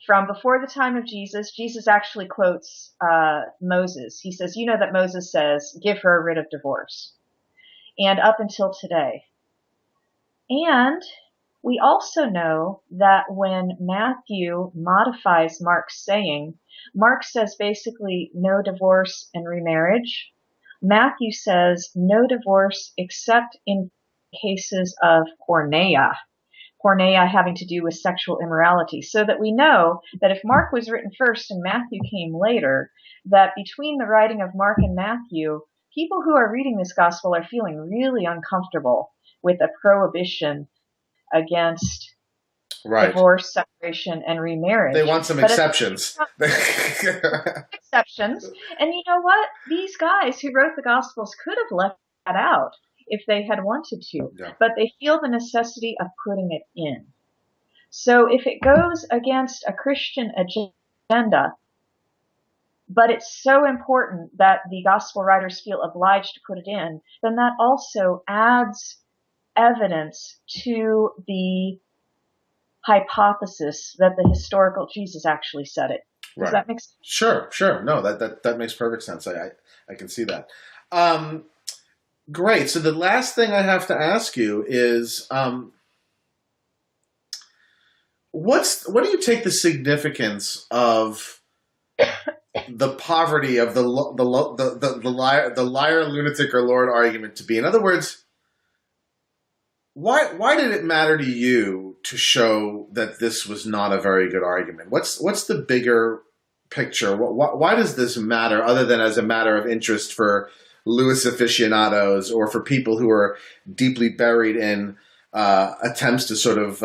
From before the time of Jesus, Jesus actually quotes Moses. He says, you know that Moses says, give her a writ of divorce. And up until today. And we also know that when Matthew modifies Mark's saying, Mark says basically no divorce and remarriage. Matthew says no divorce except in cases of porneia. Porneia having to do with sexual immorality. So that we know that if Mark was written first and Matthew came later, that between the writing of Mark and Matthew, people who are reading this gospel are feeling really uncomfortable with a prohibition against Right. divorce, separation, and remarriage. They want some exceptions. Exceptions. And you know what? These guys who wrote the Gospels could have left that out if they had wanted to, Yeah. but they feel the necessity of putting it in. So if it goes against a Christian agenda, but it's so important that the Gospel writers feel obliged to put it in, then that also adds evidence to the hypothesis that the historical Jesus actually said it. Does that make sense? Sure. No, that makes perfect sense. I can see that. Great. So the last thing I have to ask you is, what do you take the significance of the poverty of the liar, lunatic, or Lord argument to be? In other words, why did it matter to you to show that this was not a very good argument? What's the bigger picture? Why does this matter, other than as a matter of interest for Lewis aficionados or for people who are deeply buried in attempts to sort of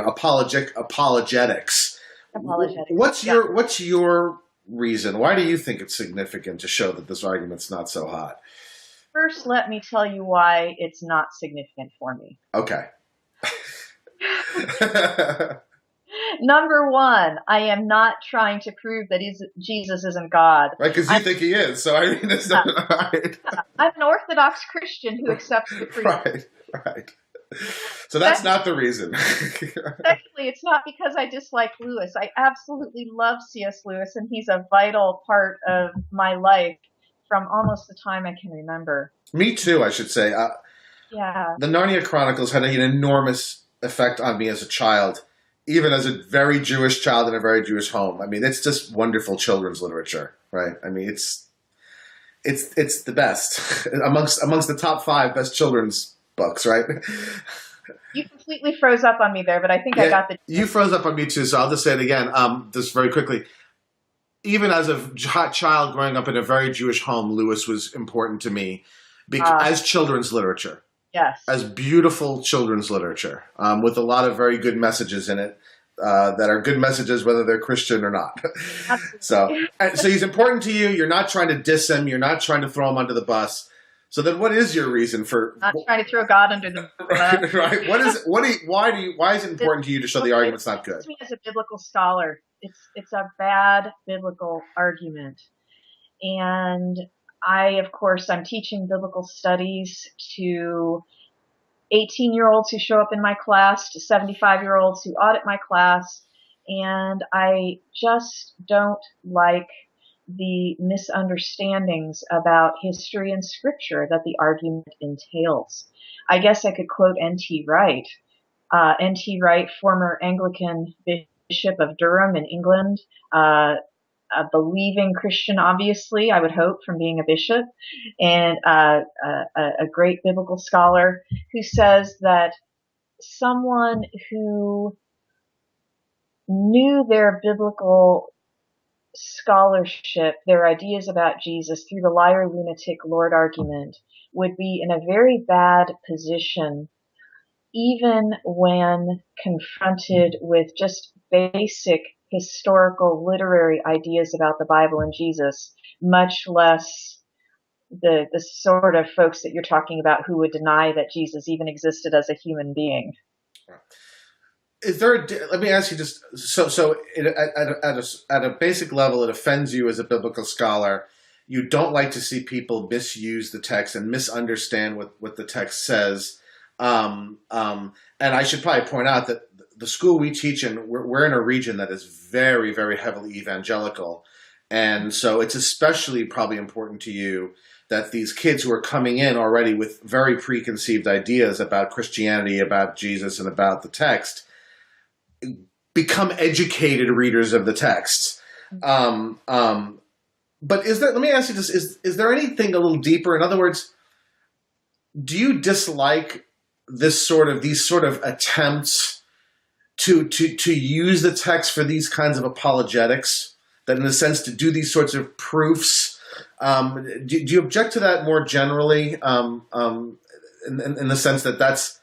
apologetics? What's your reason? Why do you think it's significant to show that this argument's not so hot? First, let me tell you why it's not significant for me. Okay. Number one, I am not trying to prove that Jesus isn't God. Right, because you think he is. So, I mean, it's not right. I'm an Orthodox Christian who accepts the creed. Right. So that's not the reason. Secondly, it's not because I dislike Lewis. I absolutely love C.S. Lewis, and he's a vital part of my life from almost the time I can remember. Me too, I should say. Yeah. The Narnia Chronicles had an enormous effect on me as a child, even as a very Jewish child in a very Jewish home. I mean, it's just wonderful children's literature, right? I mean, it's the best amongst the top 5 best children's books, right? You completely froze up on me there, but I think I got the... You froze up on me too, so I'll just say it again, just very quickly. Even as a child growing up in a very Jewish home, Lewis was important to me as children's literature. Yes. As beautiful children's literature, with a lot of very good messages in it, that are good messages whether they're Christian or not. So he's important to you. You're not trying to diss him. You're not trying to throw him under the bus. So then what is your reason for... Not trying to throw God under the bus. Right. Why is it important to you to show the argument's not good? Me as a biblical scholar, it's a bad biblical argument. And of course, I'm teaching biblical studies to 18-year-olds who show up in my class, to 75-year-olds who audit my class, and I just don't like the misunderstandings about history and scripture that the argument entails. I guess I could quote N.T. Wright. N.T. Wright, former Anglican Bishop of Durham in England, a believing Christian, obviously, I would hope, from being a bishop, and a great biblical scholar, who says that someone who knew their biblical scholarship, their ideas about Jesus through the liar, lunatic, Lord argument, would be in a very bad position even when confronted with just basic historical literary ideas about the Bible and Jesus, much less the sort of folks that you're talking about who would deny that Jesus even existed as a human being. Is there? Let me ask you just at a basic level, it offends you as a biblical scholar. You don't like to see people misuse the text and misunderstand what the text says. And I should probably point out that the school we teach in, we're in a region that is very, very heavily evangelical, and so it's especially probably important to you that these kids who are coming in already with very preconceived ideas about Christianity, about Jesus, and about the text become educated readers of the text. But let me ask you this, is there anything a little deeper? In other words, do you dislike these sort of attempts to use the text for these kinds of apologetics, that in a sense to do these sorts of proofs? Do you object to that more generally, in the sense that that's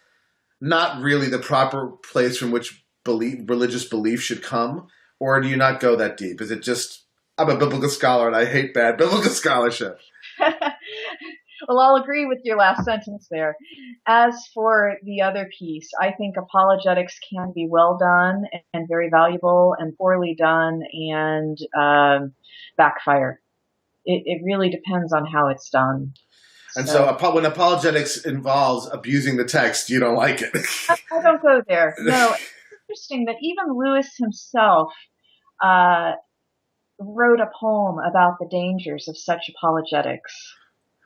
not really the proper place from which religious belief should come? Or do you not go that deep? Is it just, I'm a biblical scholar and I hate bad biblical scholarship? Well, I'll agree with your last sentence there. As for the other piece, I think apologetics can be well done and very valuable, and poorly done and backfire. It really depends on how it's done. And so when apologetics involves abusing the text, you don't like it. I don't go there. No, it's interesting that even Lewis himself wrote a poem about the dangers of such apologetics.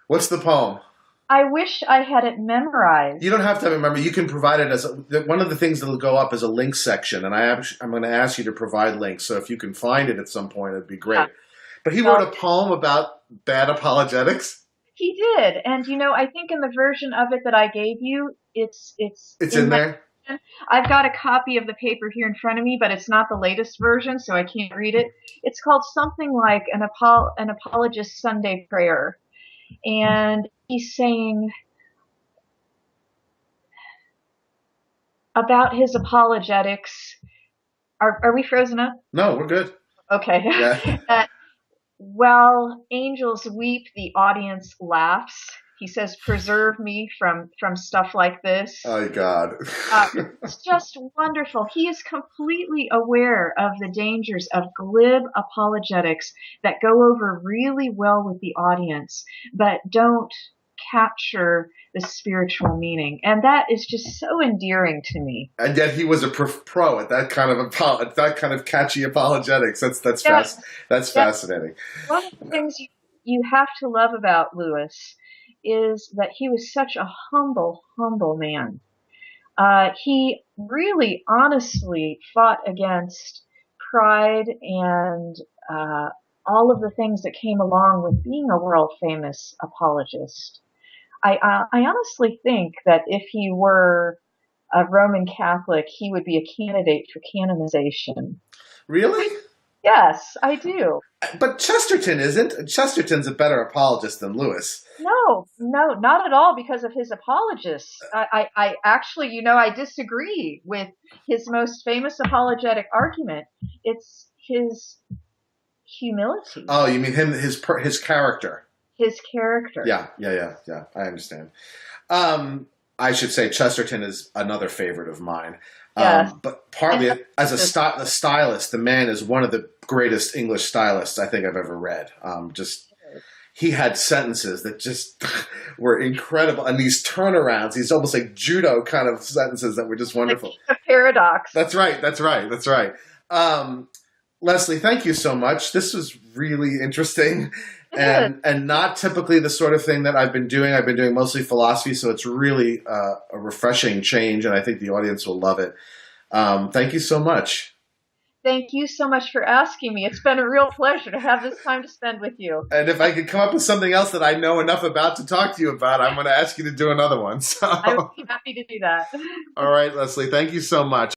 What's the poem? I wish I had it memorized. You don't have to have it memorized. You can provide it as one of the things that will go up as a link section, and I'm going to ask you to provide links. So if you can find it at some point, it'd be great. Yeah. But he wrote a poem about bad apologetics. He did, and I think in the version of it that I gave you, it's in there. I've got a copy of the paper here in front of me, but it's not the latest version, so I can't read it. It's called something like an apologist Sunday prayer. And he's saying about his apologetics. Are we frozen up? No, we're good. Okay. Yeah. While angels weep, the audience laughs. He says, "Preserve me from stuff like this." Oh, God. It's just wonderful. He is completely aware of the dangers of glib apologetics that go over really well with the audience, but don't capture the spiritual meaning. And that is just so endearing to me. And yet he was a pro at that kind of catchy apologetics. That's fascinating. One of the things you have to love about Lewis is that he was such a humble man. He really honestly fought against pride and all of the things that came along with being a world famous apologist. I honestly think that if he were a Roman Catholic, he would be a candidate for canonization. Really? Yes, I do. But Chesterton isn't. Chesterton's a better apologist than Lewis. No, not at all because of his apologists. I actually, I disagree with his most famous apologetic argument. It's his humility. Oh, you mean his character. His character. Yeah. I understand. I should say Chesterton is another favorite of mine. Yes. But partly as a stylist, the man is one of the greatest English stylists I think I've ever read. He had sentences that just were incredible, and these turnarounds, these almost like judo kind of sentences that were just wonderful. A paradox. That's right. Leslie, thank you so much. This was really interesting. And not typically the sort of thing that I've been doing. I've been doing mostly philosophy, so it's really a refreshing change, and I think the audience will love it. Thank you so much. Thank you so much for asking me. It's been a real pleasure to have this time to spend with you. And if I could come up with something else that I know enough about to talk to you about, I'm going to ask you to do another one. So I would be happy to do that. All right, Leslie, thank you so much.